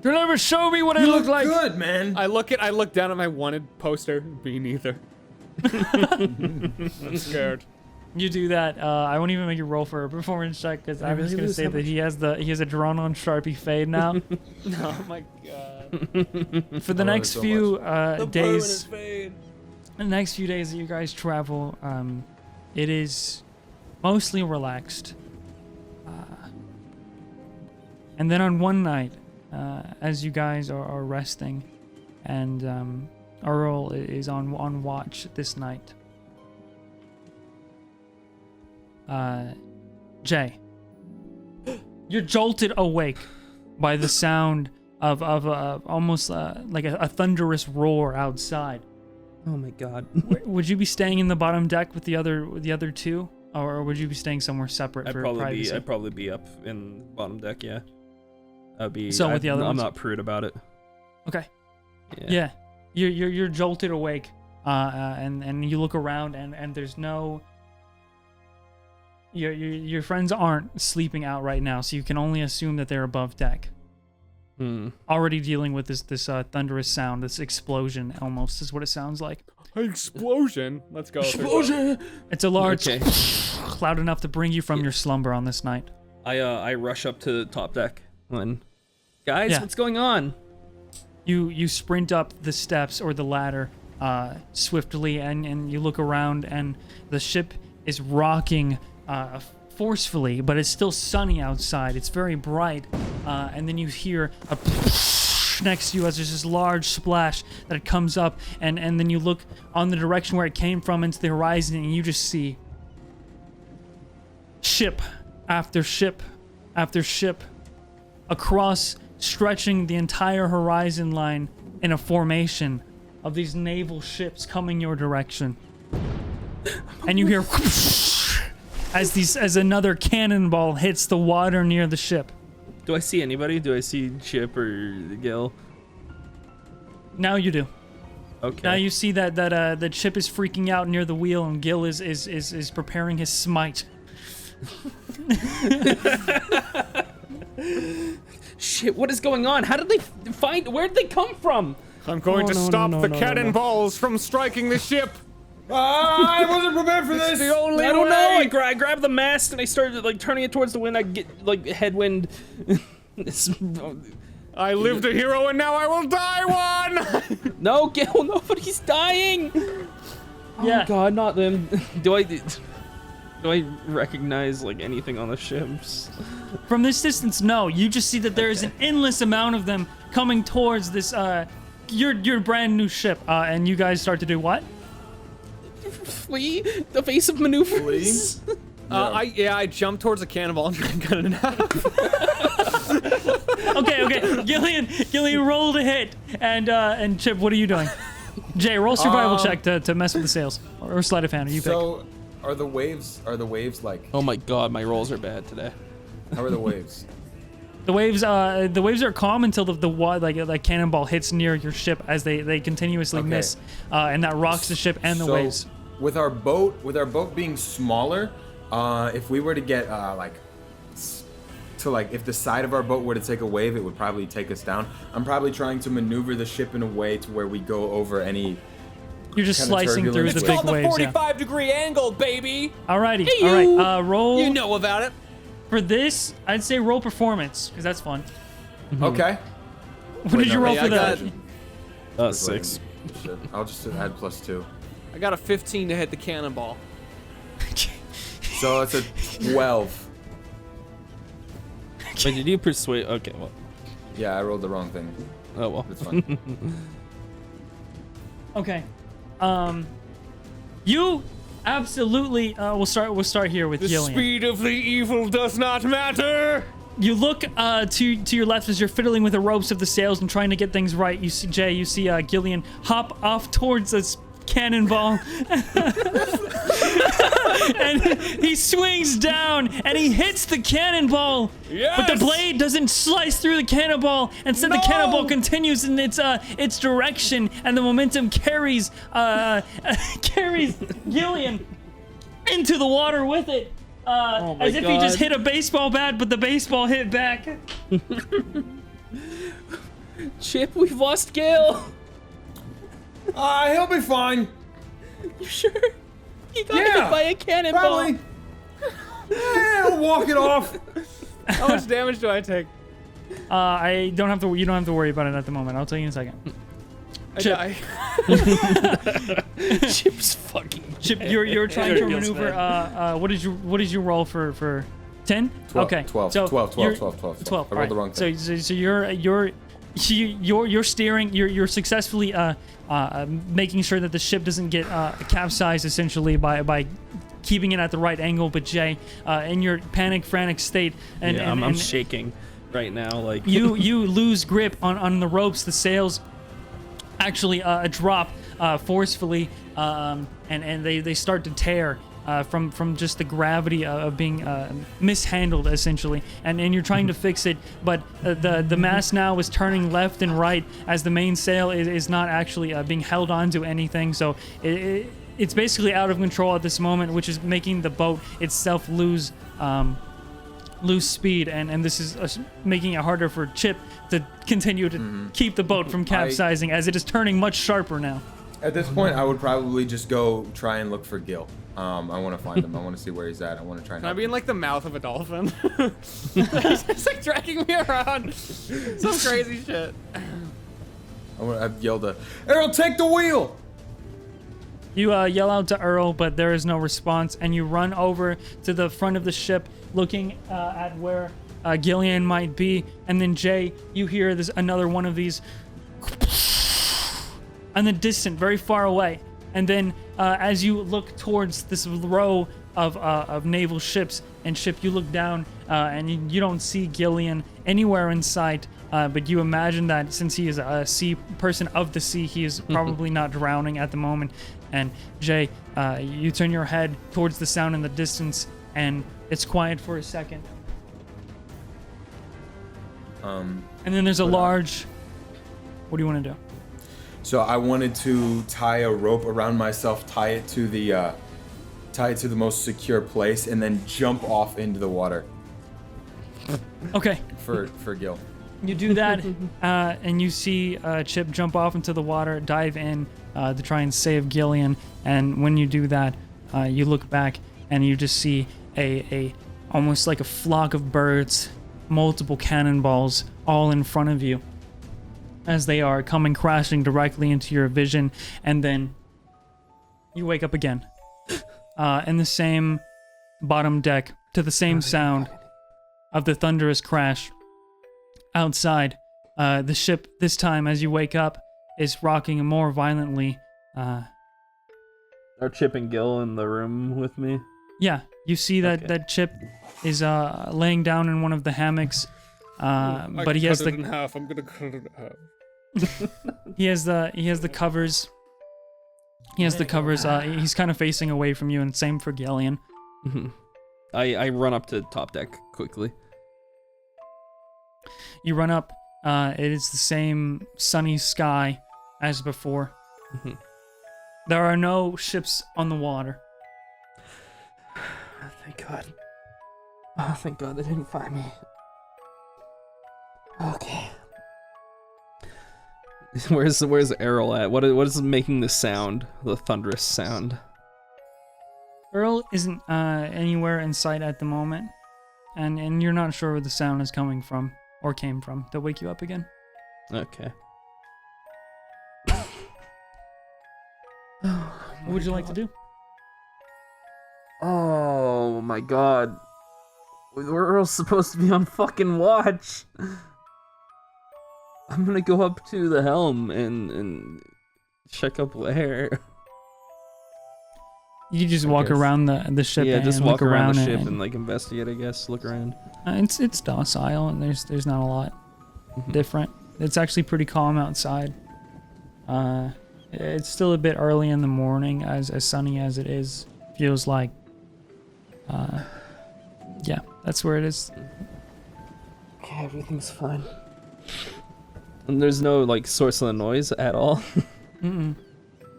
Don't ever show me what I You look like. good, man. I look down at my wanted poster. Me neither. I'm scared. You do that. I won't even make you roll for a performance check because I'm just really gonna lose say that that he has a drawn on Sharpie fade now. Oh my god. For the I love next it so few much. days, fade. the next few days that you guys travel, it is mostly relaxed. And then on one night, as you guys are resting, and Earl is on watch this night. Jay, you're jolted awake by the sound of almost like a thunderous roar outside. Oh my god. Would you be staying in the bottom deck with the other two, or would you be staying somewhere separate I'd for probably privacy? I'd probably be up in bottom deck. Yeah. I'd be. So with the other I'm ones? not prude about it. Okay. Yeah. You're jolted awake, and you look around and there's no. Your friends aren't sleeping out right now, so you can only assume that they're above deck. Already dealing with this thunderous sound, this explosion almost is what it sounds like. Explosion. Let's go. It's a large Okay. cloud enough to bring you from your slumber on this night. I rush up to the top deck. And guys, Yeah. what's going on? You sprint up the steps or the ladder swiftly, and you look around, and the ship is rocking forcefully, but it's still sunny outside. It's very bright, and then you hear a next to you as there's this large splash that comes up, and then you look on the direction where it came from into the horizon, and you just see ship after ship after ship across, stretching the entire horizon line in a formation of these naval ships coming your direction. And you hear as another cannonball hits the water near the ship. Do I see anybody? Do I see Chip or Gil? Now you do. Okay. Now you see that Chip is freaking out near the wheel, and Gil is preparing his smite. Shit, what is going on? How did they find? Where did they come from? I'm going to stop the cannonballs from striking the ship. I wasn't prepared for this. The only I don't way. know. I grabbed the mast and I started like turning it towards the wind. I get like headwind. I lived a hero and now I will die one. No, Gil, nobody's dying. Yeah. Oh God, not them. Do I recognize like anything on the ships? From this distance, no. You just see that there is an endless amount of them coming towards this your brand new ship. And you guys start to do what? Flee the face of maneuvers. I jumped towards a cannonball and tried to cut it in half. Okay. Gillian rolled a hit, and Chip, what are you doing? Jay, roll survival check to mess with the sails, or sleight of hand. You pick. So, are the waves like? Oh my God, my rolls are bad today. How are the waves? The waves are calm until the cannonball hits near your ship as they continuously Okay. miss, and that rocks the ship and the So, waves. With our boat being smaller, if we were to get if the side of our boat were to take a wave, it would probably take us down. I'm probably trying to maneuver the ship in a way to where we go over any. You're just kinda slicing through turbulence the with- big Called the waves. Yeah. 45-degree angle, baby. Alrighty. All right. Roll You know about it. for this. I'd say roll performance because that's fun. Okay. What did you roll hey, for I that? got- 6. Shit. I'll just add +2. I got a 15 to hit the cannonball. So it's a 12. Wait, did you persuade? Okay, well. Yeah, I rolled the wrong thing. Oh well. It's fine. Okay. You absolutely. We'll start here with The Gillian. speed of the evil does not matter. You look to your left as you're fiddling with the ropes of the sails and trying to get things right. You see Jay. You see Gillian hop off towards this cannonball, and he swings down and he hits the cannonball. But the Yes! blade doesn't slice through the cannonball. Instead, the No! cannonball continues in its direction, and the momentum carries Gillian into the water with it. my As if he just God. hit a baseball bat, but the baseball hit back. Chip, we've lost Gil. He'll be fine. You sure? He got Yeah, hit by a cannonball. Probably. I'll walk it off. How much damage do I take? I don't have to. You don't have to worry about it at the moment. I'll tell you in a second. I Chip. die. Chip's fucking. Chip, you're trying to Gil's maneuver. What did you roll for 10? 12, Okay. 12, so 12, 12, you're- 12, 12. 12. I rolled the wrong thing. So you're steering. You're successfully making sure that the ship doesn't get capsized essentially by keeping it at the right angle. But Jay, in your panic, frantic state, and Yeah, I'm shaking right now. Like you lose grip on the ropes. The sails actually drop forcefully, and they start to tear from just the gravity of being mishandled essentially. And you're trying to fix it, but the mast now is turning left and right as the main sail is not actually being held onto anything. So it's basically out of control at this moment, which is making the boat itself lose speed, and this is making it harder for Chip to continue to keep the boat from capsizing as it is turning much sharper now. At this point, I would probably just go try and look for Gil. I want to find him. I want to see where he's at. I want to try and. Can I help be in him. like the mouth of a dolphin? It's like dragging me around. Some crazy shit. I've yelled at Errol, take the wheel. You yell out to Earl, but there is no response, and you run over to the front of the ship, looking at where Gillian might be. And then Jay, you hear another one of these, in the distant, very far away. And then as you look towards this row of naval ships. And Chip, you look down and you don't see Gillian anywhere in sight. But you imagine that since he is a sea person of the sea, he is probably not drowning at the moment. And Jay, you turn your head towards the sound in the distance, and it's quiet for a second. And then there's a large. What do you want to do? So I wanted to tie a rope around myself, tie it to the most secure place, and then jump off into the water Okay. for Gil. You do that, and you see Chip jump off into the water, dive in to try and save Gillian. And when you do that, you look back and you just see a almost like a flock of birds, multiple cannonballs all in front of you as they are coming crashing directly into your vision. And then you wake up again in the same bottom deck to the same sound of the thunderous crash. Outside, the ship, this time as you wake up, is rocking more violently. Are Chip and Gil in the room with me? Yeah, you see that, Okay. that Chip is laying down in one of the hammocks, but he has cut it in the half. I'm gonna cut it in half. he has the covers. He has the covers. He's kind of facing away from you, and same for Gillian. I run up to top deck quickly. You run up. It is the same sunny sky as before. There are no ships on the water. Thank God. Oh, thank God they didn't find me. Okay. Where's Errol at? What is making the sound? The thunderous sound. Earl isn't anywhere in sight at the moment, and you're not sure where the sound is coming from or came from to wake you up again. Okay. What would you like to do? Oh my God. We're all supposed to be on fucking watch. I'm gonna go up to the helm and check up Lair. You just I walk guess. around the ship. Yeah, and just look walk around the it, ship and like investigate, I guess. Look around. it's docile, and there's not a lot different. It's actually pretty calm outside. It's still a bit early in the morning, as sunny as it is. Feels like. Yeah, that's where it is. Okay, everything's fine. And there's no like source of the noise at all. Mm-mm.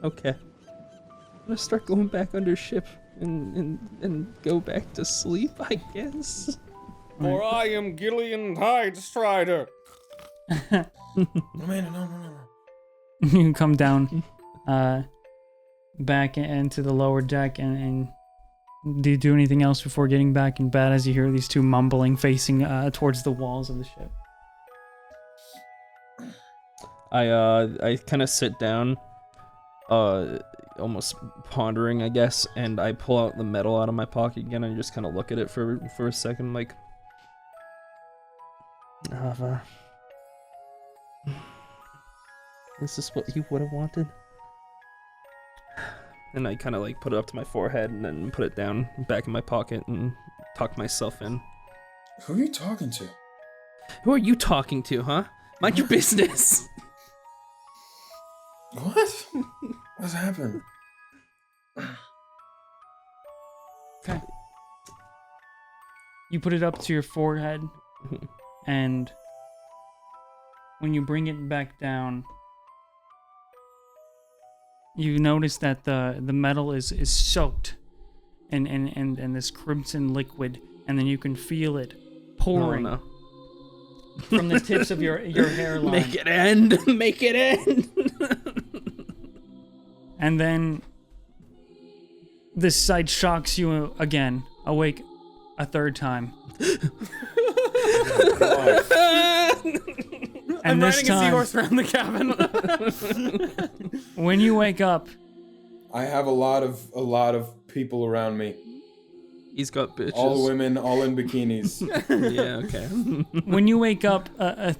Okay. I'm gonna start going back under ship and go back to sleep, I guess. For I am Gillian Tidestrider. No, man, no. You come down back into the lower deck, and do you do anything else before getting back in bed as you hear these two mumbling facing towards the walls of the ship? I kind of sit down, almost pondering, I guess, and I pull out the metal out of my pocket again and just kind of look at it for a second, like, Ava, is this what you would have wanted? And I kind of like put it up to my forehead and then put it down back in my pocket and tuck myself in. Who are you talking to? Who are you talking to, huh? Mind your business. What? What's happened? Okay. You put it up to your forehead, and when you bring it back down, you notice that the metal is soaked in this crimson liquid, and then you can feel it pouring No. from the tips of your hairline. Make it end. Make it end. And then this sight shocks you again, awake a third time. I'm And this riding a time, seahorse around the cabin. when you wake up, I have a lot of people around me. He's got bitches. All women, all in bikinis. Yeah, okay. when you wake up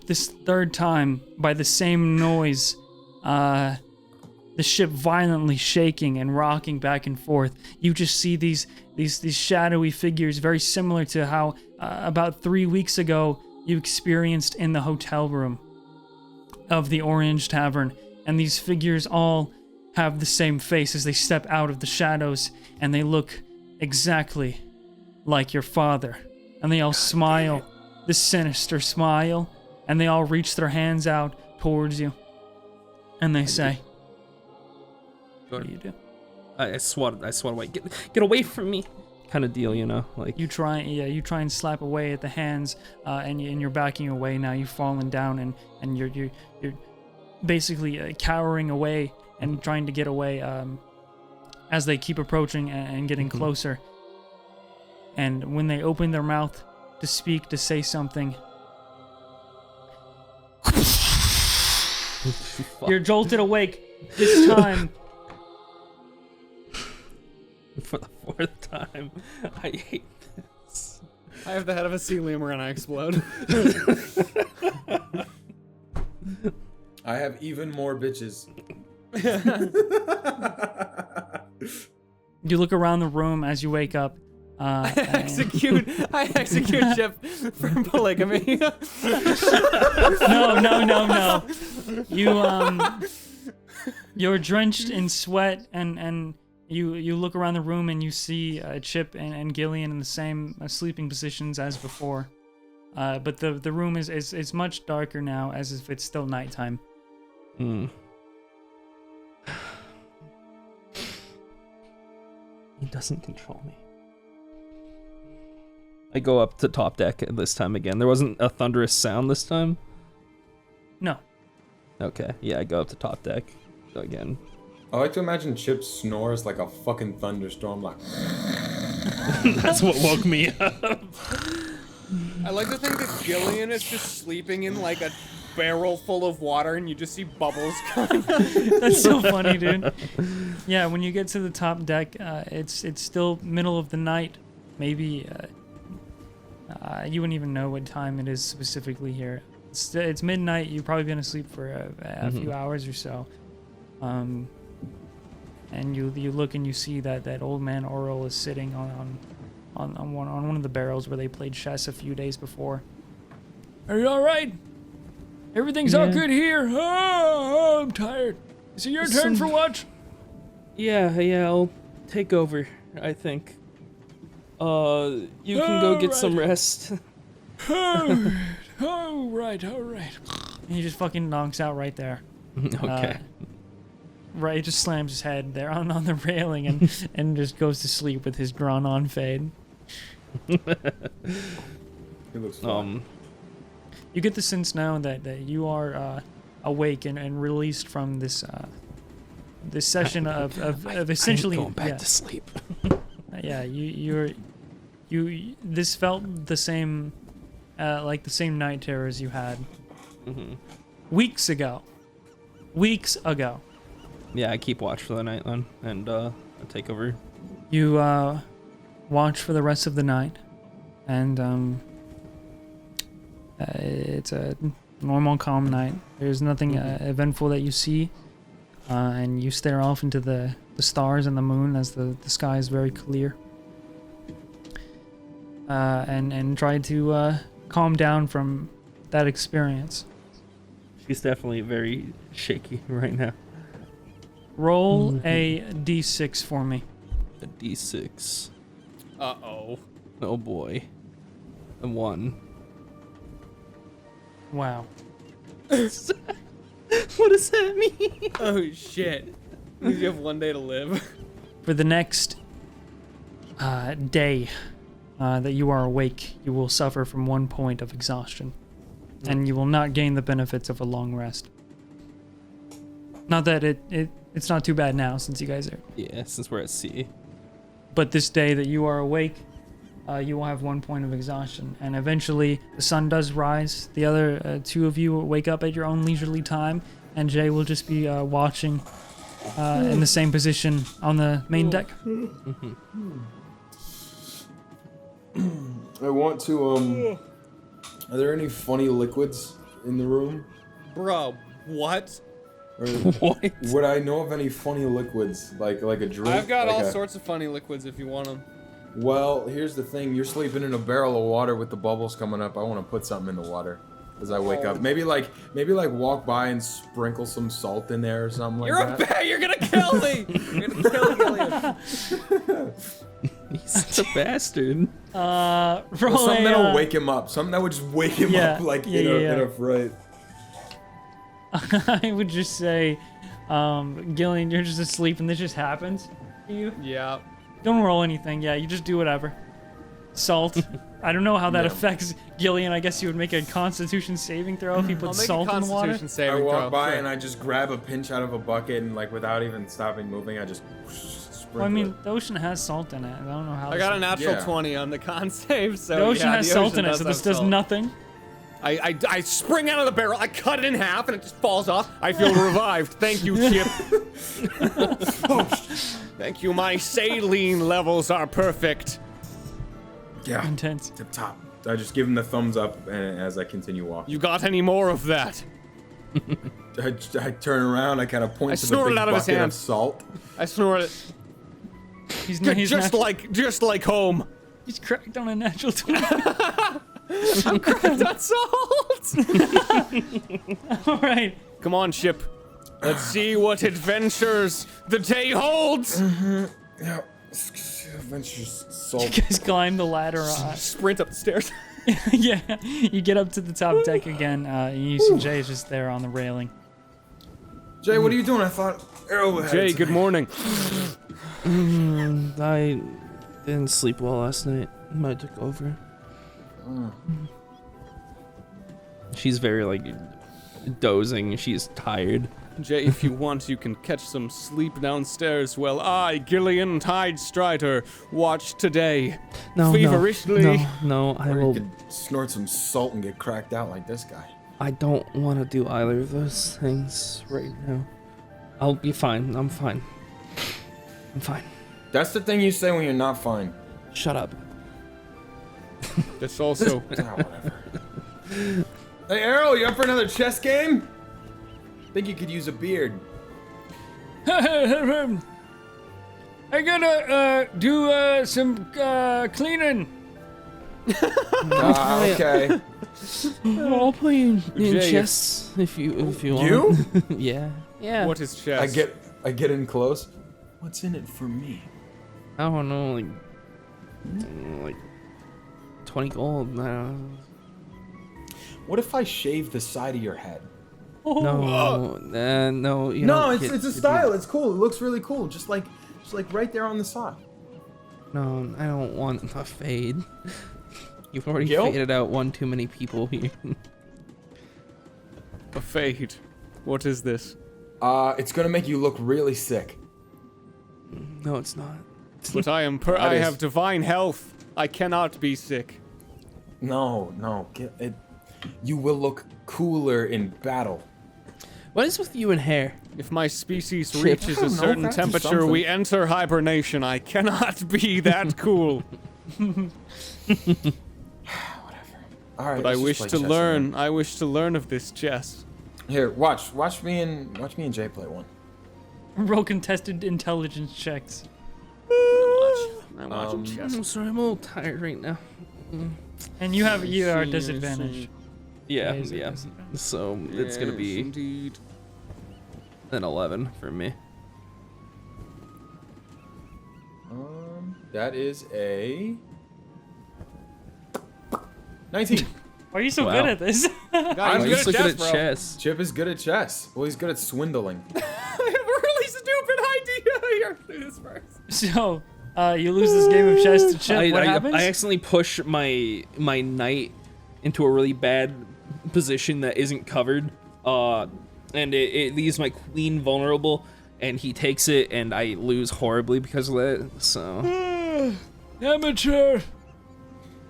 this third time by the same noise, the ship violently shaking and rocking back and forth. You just see these shadowy figures, very similar to how about 3 weeks ago you experienced in the hotel room of the Orange Tavern. And these figures all have the same face as they step out of the shadows, and they look exactly like your father. And they all smile, this sinister smile, and they all reach their hands out towards you. And they say, what do you do? I swat away. Get away from me, kind of deal, you know. Like You try and slap away at the hands, and you're backing away now. You've fallen down, and you're basically cowering away and trying to get away as they keep approaching and getting closer. And when they open their mouth to speak, to say something, you're jolted awake. This time, for the 4th time. I hate this. I have the head of a sea lemur and I explode. I have even more bitches. you look around the room as you wake up. I execute Chip for polygamy. No. You're drenched in sweat, and you look around the room and you see Chip and Gillian in the same sleeping positions as before. But the room is much darker now, as if it's still nighttime. He doesn't control me. I go up to top deck this time again. There wasn't a thunderous sound this time? No. Okay, yeah, I go up to top deck again. I like to imagine Chip snores like a fucking thunderstorm, like. That's what woke me up. I like to think that Gillian is just sleeping in like a barrel full of water and you just see bubbles coming. That's so funny, dude. Yeah, when you get to the top deck, it's still middle of the night. Maybe you wouldn't even know what time it is specifically here. It's midnight. You're probably gonna sleep for a few hours or so. And you look and you see that old man Oral is sitting on one of the barrels where they played chess a few days before. Are you all right? Everything's all good here. Oh, I'm tired. Is it your turn for watch? Yeah, I'll take over, I think. You can go get some rest. All right. And he just fucking knocks out right there. Okay. Right, he just slams his head there on the railing and just goes to sleep with his drawn-on fade. He looks fun. You get the sense now that you are awake and released from this this session of essentially I'm going back to sleep. Yeah, this felt the same like the same night terrors you had weeks ago. Yeah, I keep watch for the night then, and I take over. You watch for the rest of the night, and it's a normal, calm night. There's nothing eventful that you see, and you stare off into the stars and the moon as the sky is very clear, and try to calm down from that experience. She's definitely very shaky right now. Roll a d6 for me. A D6. Uh-oh. Oh boy. A 1. Wow. What does that mean? Oh shit. You have one day to live. For the next day that you are awake, you will suffer from 1 point of exhaustion, and you will not gain the benefits of a long rest. Not that it's not too bad now since you guys are. Yeah, since we're at sea. But this day that you are awake, you will have 1 point of exhaustion, and eventually the sun does rise. The other two of you will wake up at your own leisurely time, and Jay will just be watching in the same position on the main deck. I want to, are there any funny liquids in the room? Bro, what? Or What? would I know of any funny liquids, like a drink? I've got like all a- sorts of funny liquids if you want them. Well, here's the thing. You're sleeping in a barrel of water with the bubbles coming up. I want to put something in the water as I wake up. Maybe like walk by and sprinkle some salt in there or something You're like a that. bear. You're gonna kill me. You're gonna kill Gillian. He's such a bastard. Well, Roll something a, that'll wake him up. Something that would just wake him Yeah, up like yeah, in yeah. a fright. I would just say, Gillian, you're just asleep and this just happens to you. Yeah. Don't roll anything. Yeah, you just do whatever. Salt. I don't know how that Yeah. affects Gillian. I guess you would make a Constitution saving throw if you put I'll make salt a in the water. Constitution I saving walk throw. by Sure. and I just grab a pinch out of a bucket and like without even stopping moving, I just sprinkle Well, I mean, it. the ocean has salt in it. I don't know how. I got a this- natural Yeah. 20 on the con save, so The ocean yeah, has the salt ocean in it, does so this have does salt. nothing. I spring out of the barrel, I cut it in half, and it just falls off. I feel revived. Thank you, Chip. Thank you. My saline levels are perfect. Yeah, Intense. tip top. I just give him the thumbs up as I continue walking. You got any more of that? I turn around, I kind of point I to the snorted big out of his bucket hand. of salt. I snort it. He's Just like home. he's cracked on a natural 20. That's salt. All right. Come on, Chip. Let's see what adventures the day holds. Yeah, adventures You salt. guys climb the ladder. Sprint up the stairs. Yeah, you get up to the top deck again, and you see Jay is just there on the railing. Jay, what are you doing? I thought Arrowhead. Jay, good morning. I didn't sleep well last night. I took over. She's very like dozing. She's tired. Jay, if you want, you can catch some sleep downstairs while I, Gillian Tidestrider, watch today. No, Feverishly. no, I Or you will. could snort some salt and get cracked out like this guy. I don't want to do either of those things right now. I'll be fine. I'm fine. I'm fine. That's the thing you say when you're not fine. Shut up. That's also. Ah, whatever. Hey, Arrow, you up for another chess game? Think you could use a beard. I gotta do some cleaning. Okay. I'll play in Jay, chess if you want. You? Yeah. Yeah. What is chess? I get in close. What's in it for me? I don't know, like 20 gold. I don't know. What if I shave the side of your head? No, no. You No, don't it's get- a style. It's cool. It looks really cool. Just like right there on the side. No, I don't want a fade. You've already Gil? faded out one too many people here. A fade. What is this? It's gonna make you look really sick. No, it's not. But I am. That I is- have divine health. I cannot be sick. No. Get it. You will look cooler in battle. What is with you and hair? If my species Chip. reaches I a don't know, certain that's temperature, something. we enter hibernation. I cannot be that cool. All right. But I let's just wish play to chess learn. again. I wish to learn of this chess. Here, watch me and Jay play one. Roll contested intelligence checks. I watch chess. I'm sorry, I'm a little tired right now. And you are see, I disadvantage. see. Yeah, Is it yeah. disadvantage? So it's gonna Yes, be indeed. an 11 for me. That is a 19. Why are you so Wow. good at this? God, I'm he's He's good so at good chess, at bro. chess. Chip is good at chess. Well, he's good at swindling. I have a really stupid idea. Here, do this first. So, you lose this game of chess to Chip. What I happens? accidentally push my knight into a really bad position that isn't covered, and it leaves my queen vulnerable, and he takes it, and I lose horribly because of that. So Amateur.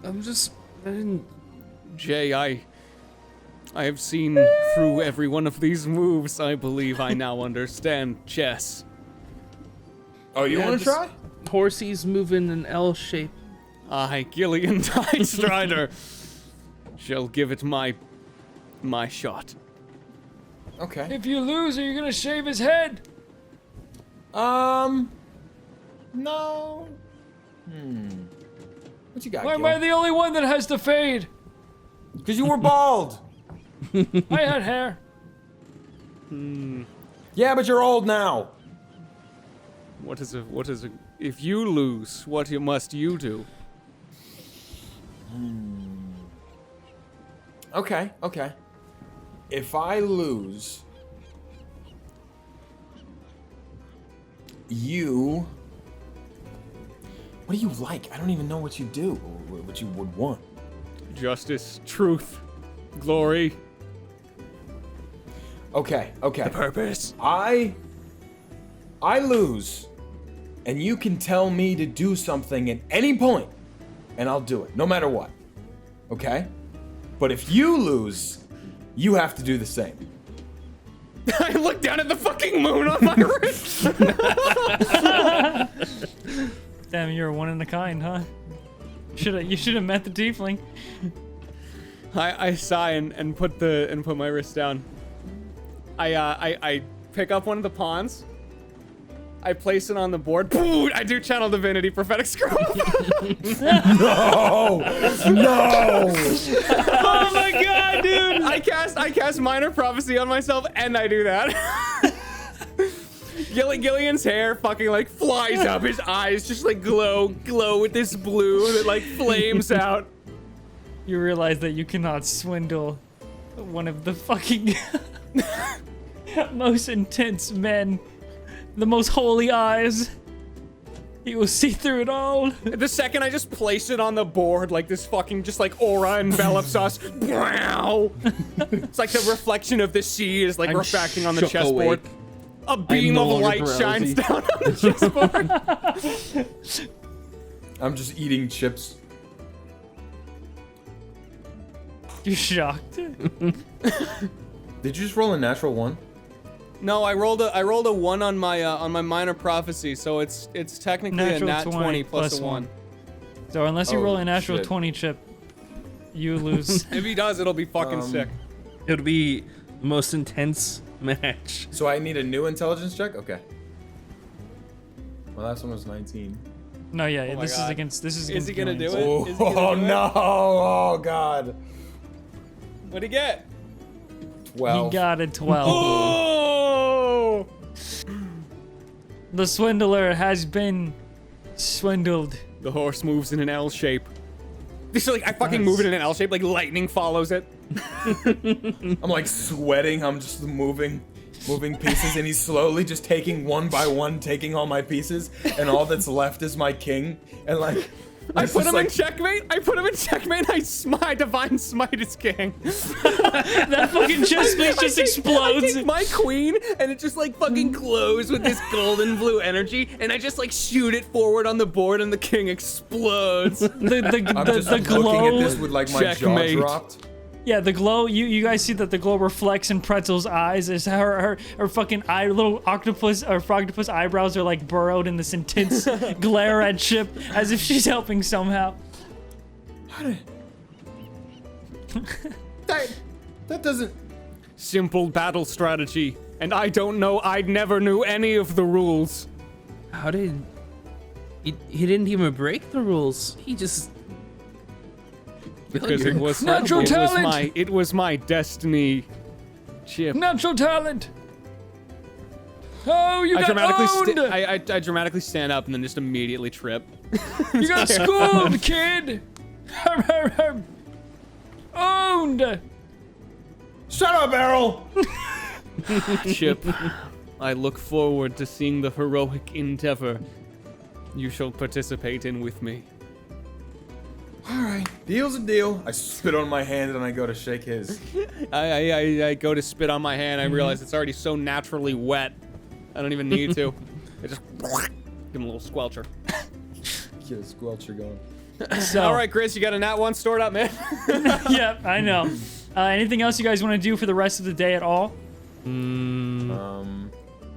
I didn't. Jay, I have seen through every one of these moves. I believe I now understand chess. Oh, you Yeah, want to just- try? Horsey's move in an L shape. I, Gillian Tidestrider, shall give it my shot. Okay. If you lose, are you gonna shave his head? No. What you got, Why am I Gil? the only one that has to fade? Because you were bald. I had hair. Yeah, but you're old now. What is a if you lose, what must you do? Okay. If I lose, you... What do you like? I don't even know what you do, or what you would want. Justice, truth, glory, Okay. purpose. I lose, and you can tell me to do something at any point, and I'll do it, no matter what. Okay? But if you lose, you have to do the same. I look down at the fucking moon on my wrist. Damn, you're one in a kind, huh? You should have met the tiefling. I sigh and put my wrist down. I pick up one of the pawns. I place it on the board. Boo! I do channel divinity, prophetic scroll. No! Oh my god, dude! I cast minor prophecy on myself, and I do that. Gillian's hair fucking like flies up. His eyes just like glow with this blue that like flames out. You realize that you cannot swindle one of the fucking most intense men, the most holy eyes. He will see through it all. The second I just place it on the board, like this fucking just like aura envelops us. Wow! It's like the reflection of the sea is like I'm refracting on the shook chessboard. awake. A beam no of longer light drowsy. shines down on the chessboard. I'm just eating chips. You shocked? Did you just roll a natural one? No, I rolled a 1 on my minor prophecy, so it's technically Natural a nat 20 plus plus a 1. So unless you Oh, roll a natural shit. 20 chip, you lose. If he does, it'll be fucking sick. It would be the most intense match. So I need a new intelligence check? Okay. My last one was 19. No, yeah, Oh my this is God. against. This is. Is he gonna against do it? Oh, Is he gonna do it? no! Oh god. What'd he get? 12. He got a 12. Oh! The swindler has been swindled. The horse moves in an L shape. This is like I fucking move it in an L shape, like lightning follows it. I'm like sweating. I'm just moving pieces, and he's slowly just taking one by one, taking all my pieces, and all that's left is my king. And like, I it's put just him in like, checkmate. I divine smite his king. That fucking chest piece just I explodes. take my queen, and it just like fucking glows with this golden blue energy, and I just like shoot it forward on the board, and the king explodes. I'm just The looking glow. at this with like my Checkmate. jaw dropped. Yeah, the glow. You guys see that the glow reflects in Pretzel's eyes as her fucking little octopus or frogtopus eyebrows are like burrowed in this intense glare at Chip as if she's helping somehow. That doesn't. Simple battle strategy, and I don't know. I never knew any of the rules. How did... He didn't even break the rules. He just... Because it was Natural talent! it was my destiny. Chip. Natural talent. Oh, you I got dramatically owned. I dramatically stand up and then just immediately trip. You got schooled, kid. Owned. Shut up, Errol. Chip, I look forward to seeing the heroic endeavor you shall participate in with me. All right, deal's a deal. I spit on my hand and I go to shake his. I go to spit on my hand. I realize it's already so naturally wet. I don't even need to. I just give him a little squelcher. Get a squelcher going. So, All right, Chris, you got a nat 1 stored up, man. Yep, I know. Anything else you guys want to do for the rest of the day at all? Mm, Um,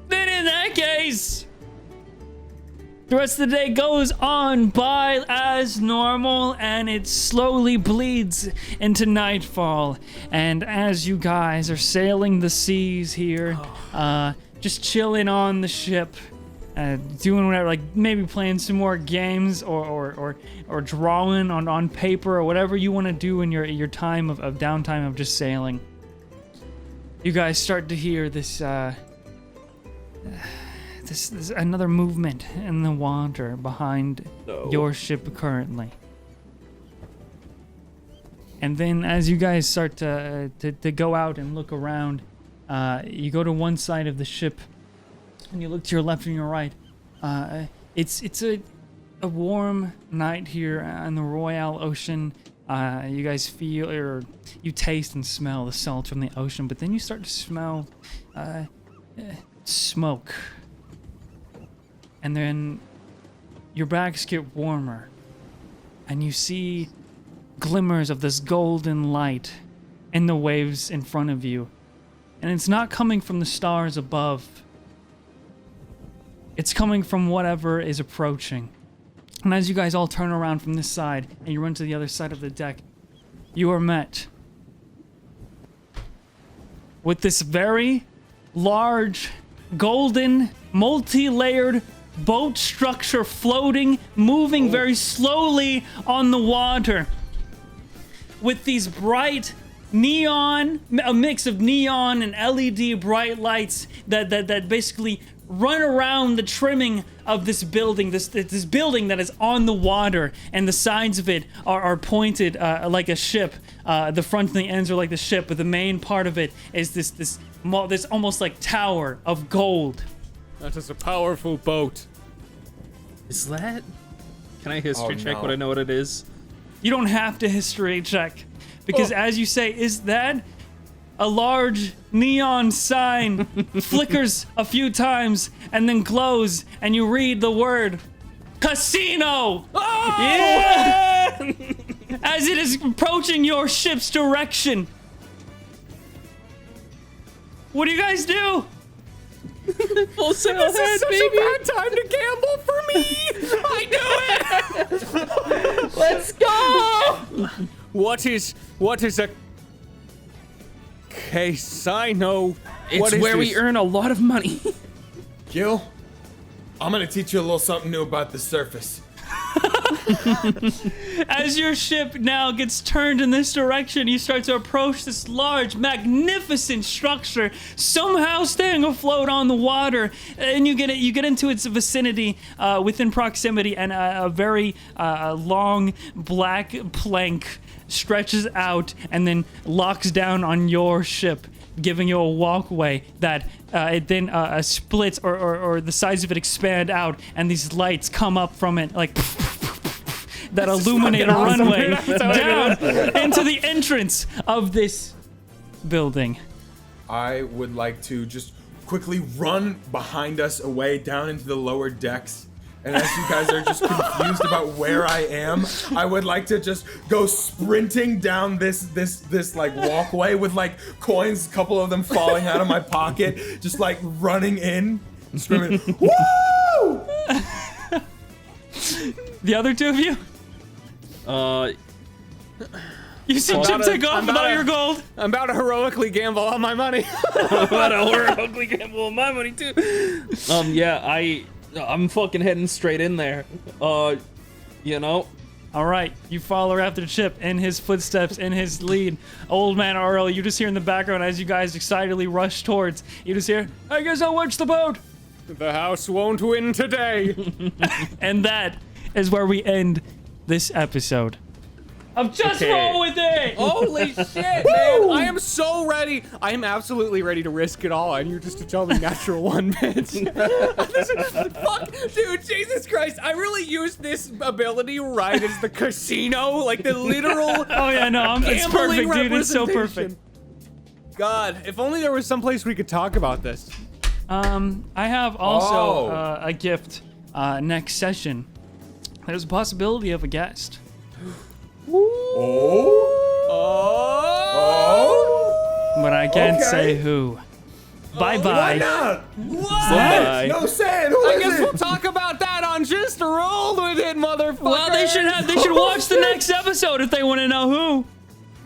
Then in that case, The rest of the day goes on by as normal, and it slowly bleeds into nightfall. And as you guys are sailing the seas here, just chilling on the ship, doing whatever, like maybe playing some more games or drawing on paper or whatever you want to do in your time of downtime of just sailing. You guys start to hear this another movement in the water behind your ship currently. And then as you guys start to go out and look around, you go to one side of the ship and you look to your left and your right. It's a warm night here on the Royale Ocean. You guys feel, or you taste and smell the salt from the ocean, but then you start to smell smoke. And then your backs get warmer, and you see glimmers of this golden light in the waves in front of you. And it's not coming from the stars above. It's coming from whatever is approaching. And as you guys all turn around from this side and you run to the other side of the deck, you are met with this very large, golden, multi-layered boat structure floating, moving very slowly on the water. With these bright neon, a mix of neon and LED bright lights that basically run around the trimming of this building, this building that is on the water, and the sides of it are pointed like a ship. The front and the ends are like the ship, but the main part of it is this almost like tower of gold. That is a powerful boat. Is that? Can I history check no. what I know what it is? You don't have to history check, because as you say, is that a large neon sign flickers a few times and then glows, and you read the word casino. Oh! Yeah! As it is approaching your ship's direction. What do you guys do? Full sail This ahead, is such baby. a bad time to gamble for me. I knew it. Let's go. What is a casino? It's What is where we this? earn a lot of money. Gil, I'm gonna teach you a little something new about the surface. As your ship now gets turned in this direction, you start to approach this large, magnificent structure, somehow staying afloat on the water, and you get into its vicinity, within proximity, and a very long black plank stretches out and then locks down on your ship, giving you a walkway that it then splits, or the sides of it expand out, and these lights come up from it like that illuminate a runway down into the entrance of this building. I would like to just quickly run behind us away down into the lower decks. And as you guys are just confused about where I am, I would like to just go sprinting down this like walkway with like coins, a couple of them falling out of my pocket, just like running in, screaming, "Woo!" The other two of you? You see Chip take off with all your gold. I'm about to heroically gamble all my money. What a heroically gamble with my money too. Yeah, I'm fucking heading straight in there. You know. All right, you follow after Chip in his footsteps, in his lead. Old man Earl, you just hear in the background as you guys excitedly rush towards. You just hear, "I guess I'll watch the boat." The house won't win today. And that is where we end this episode of Just Roll With It. Holy shit, man. I am so ready. I am absolutely ready to risk it all, and you just to tell me natural one, bitch. Fuck, dude, Jesus Christ. I really used this ability right as the casino, like the literal Oh yeah, no, it's gambling perfect, dude. It's so perfect. representation. God, if only there was some place we could talk about this. I have also a gift next session. There's a possibility of a guest. But I can't say who. Bye bye. Why not? What? Bye. No saying. Who I is guess it? we'll talk about that on on, just roll with it, motherfucker. Well, they should watch the next episode if they want to know who.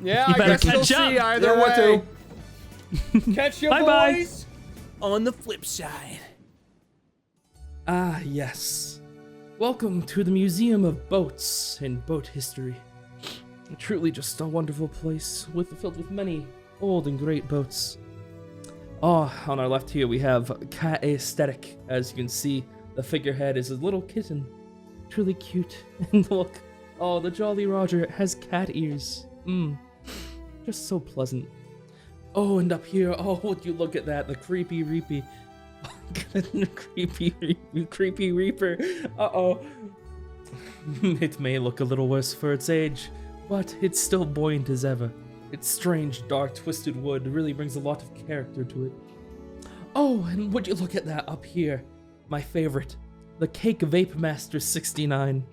Yeah, You I better guess you'll catch up. see either Yeah, what way. Catch you Bye-bye. boys on the flip side. Ah, yes. Welcome to the Museum of Boats and Boat History. Truly just a wonderful place filled with many old and great boats. Oh, on our left here we have cat aesthetic. As you can see, the figurehead is a little kitten. Truly cute. And look, oh, the Jolly Roger has cat ears. Just so pleasant. Oh, and up here, oh, would you look at that, the creepy reapy. creepy reaper. Uh-oh. It may look a little worse for its age, but it's still buoyant as ever. Its strange, dark, twisted wood really brings a lot of character to it. Oh, and would you look at that up here? My favorite, the Cake Vape Master 69.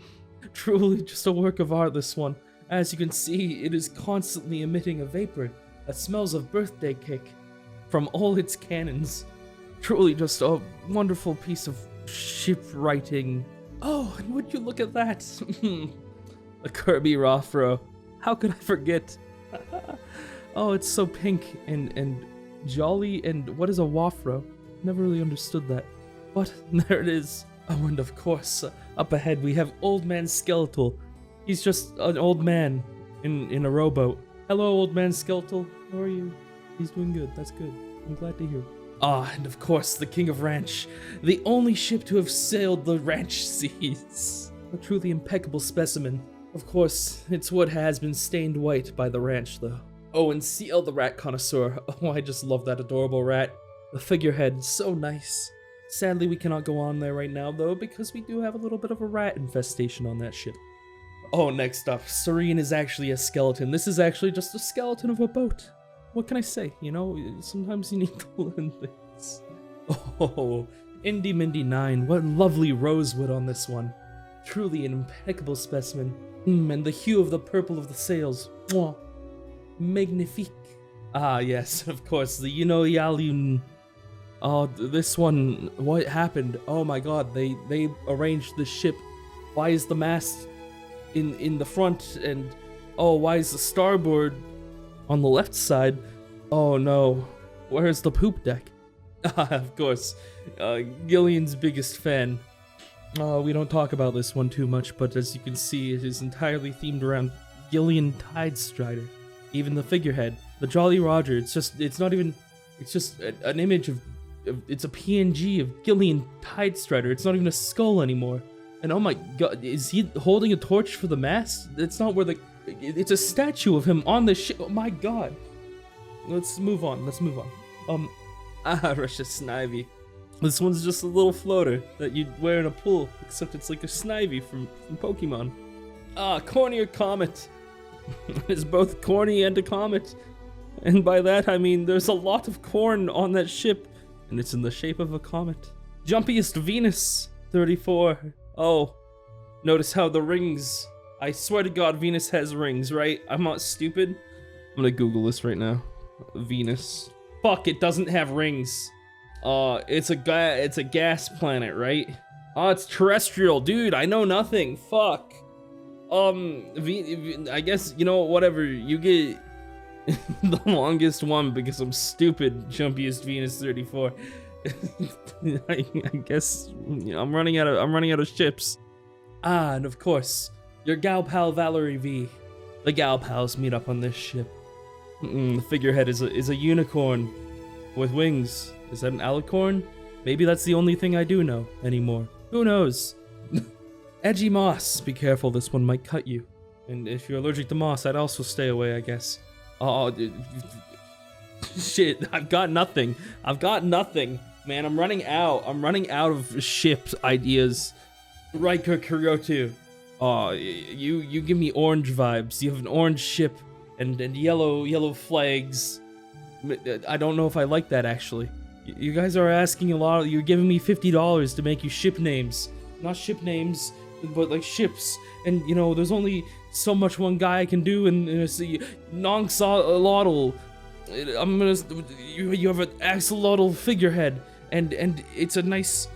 Truly just a work of art, this one. As you can see, it is constantly emitting a vapor that smells of birthday cake from all its cannons. Truly just a wonderful piece of shipwriting. Oh, and would you look at that? A Kirby Rothro. How could I forget? Oh, it's so pink and jolly. And what is a Wafro? Never really understood that. But there it is. Oh, and of course, up ahead we have Old Man Skeletal. He's just an old man in a rowboat. Hello, Old Man Skeletal. How are you? He's doing good. That's good. I'm glad to hear. Ah, and of course, the King of Ranch. The only ship to have sailed the ranch seas. A truly impeccable specimen. Of course, its wood has been stained white by the ranch, though. Oh, and CL the Rat Connoisseur. Oh, I just love that adorable rat. The figurehead, so nice. Sadly, we cannot go on there right now, though, because we do have a little bit of a rat infestation on that ship. Oh, next up, Serene is actually a skeleton. This is actually just a skeleton of a boat. What can I say? You know, sometimes you need to learn things. Oh, Indy Mindy 9. What lovely rosewood on this one. Truly an impeccable specimen. And the hue of the purple of the sails. Mwah. Magnifique. Ah, yes, of course, the Yalun. Oh, this one, what happened? Oh my god, they arranged the ship. Why is the mast in the front, and oh, why is the starboard on the left side? Oh no, where's the poop deck? Of course, Gillian's biggest fan. We don't talk about this one too much, but as you can see, it is entirely themed around Gillian Tidestrider. Even the figurehead, the Jolly Roger, it's just an image of it's a PNG of Gillian Tidestrider. It's not even a skull anymore. And oh my god, is he holding a torch for the mast? That's not where it's a statue of him on the ship. Oh my god. Let's move on. Russia Snivy. This one's just a little floater that you'd wear in a pool, except it's like a Snivy from Pokemon. Cornier Comet. It's both corny and a comet. And by that I mean there's a lot of corn on that ship, and it's in the shape of a comet. Jumpiest Venus, 34. Oh, notice how the rings. I swear to God, Venus has rings, right? I'm not stupid. I'm gonna Google this right now. Venus. Fuck, it doesn't have rings. It's a gas planet, right? Oh, it's terrestrial, dude. I know nothing. Fuck. I guess, you know, whatever. You get the longest one because I'm stupid. Jumpiest Venus 34. I guess, you know, I'm running out of ships. And of course, your gal pal Valerie V. The gal pals meet up on this ship. The figurehead is a unicorn with wings. Is that an alicorn? Maybe that's the only thing I do know anymore. Who knows? Edgy moss. Be careful, this one might cut you. And if you're allergic to moss, I'd also stay away, I guess. Oh, shit, I've got nothing. Man, I'm running out of ship ideas. Riker Kyoto. Oh, you give me orange vibes. You have an orange ship and yellow flags. I don't know if I like that, actually. You guys are asking a lot. You're giving me $50 to make you ship names. Not ship names, but like ships. And, you know, there's only so much one guy can do, and non-axolotl. You have an axolotl figurehead, and it's a nice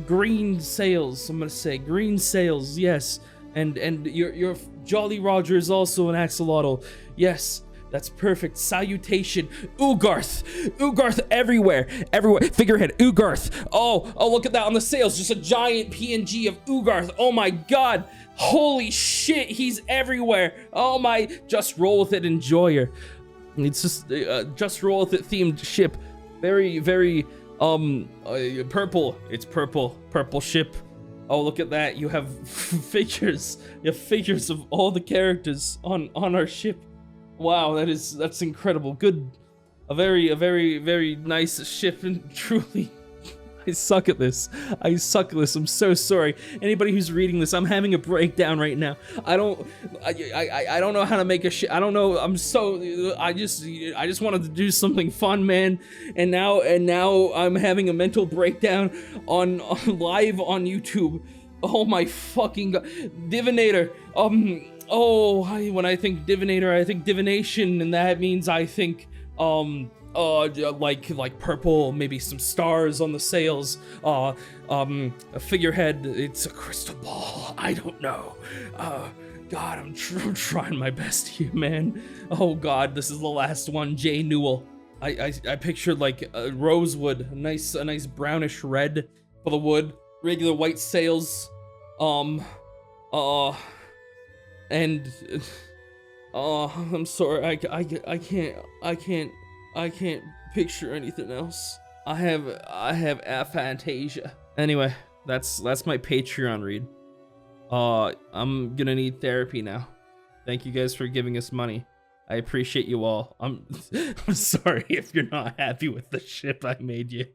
green sails. I'm gonna say green sails. Yes, and your Jolly Roger is also an axolotl. Yes. That's perfect. Salutation. Ugarth everywhere. Figurehead. Ugarth. Oh, look at that on the sails. Just a giant PNG of Ugarth. Oh my god. Holy shit, he's everywhere. Oh my. Just roll with it, enjoyer. It's just roll with it themed ship. Very, very, purple. It's purple. Purple ship. Oh, look at that. You have figures. You have figures of all the characters on our ship. Wow, that's incredible. Good, a very, very nice ship, and truly, I suck at this. I'm so sorry. Anybody who's reading this, I'm having a breakdown right now. I don't know how to make a ship. I don't know. I just wanted to do something fun, man. And now I'm having a mental breakdown on live on YouTube. Oh my fucking god, Divinator. Oh, when I think divinator, I think divination, and that means I think, like purple, maybe some stars on the sails, a figurehead, it's a crystal ball, I don't know. God, I'm trying my best here, man. Oh god, this is the last one, Jay Newell. I pictured like a rosewood, a nice brownish red for the wood, regular white sails, and I'm sorry, I can't picture anything else. I have aphantasia. Anyway, that's my Patreon read. I'm gonna need therapy now. Thank you guys for giving us money. I appreciate you all. I'm sorry if you're not happy with the ship I made you.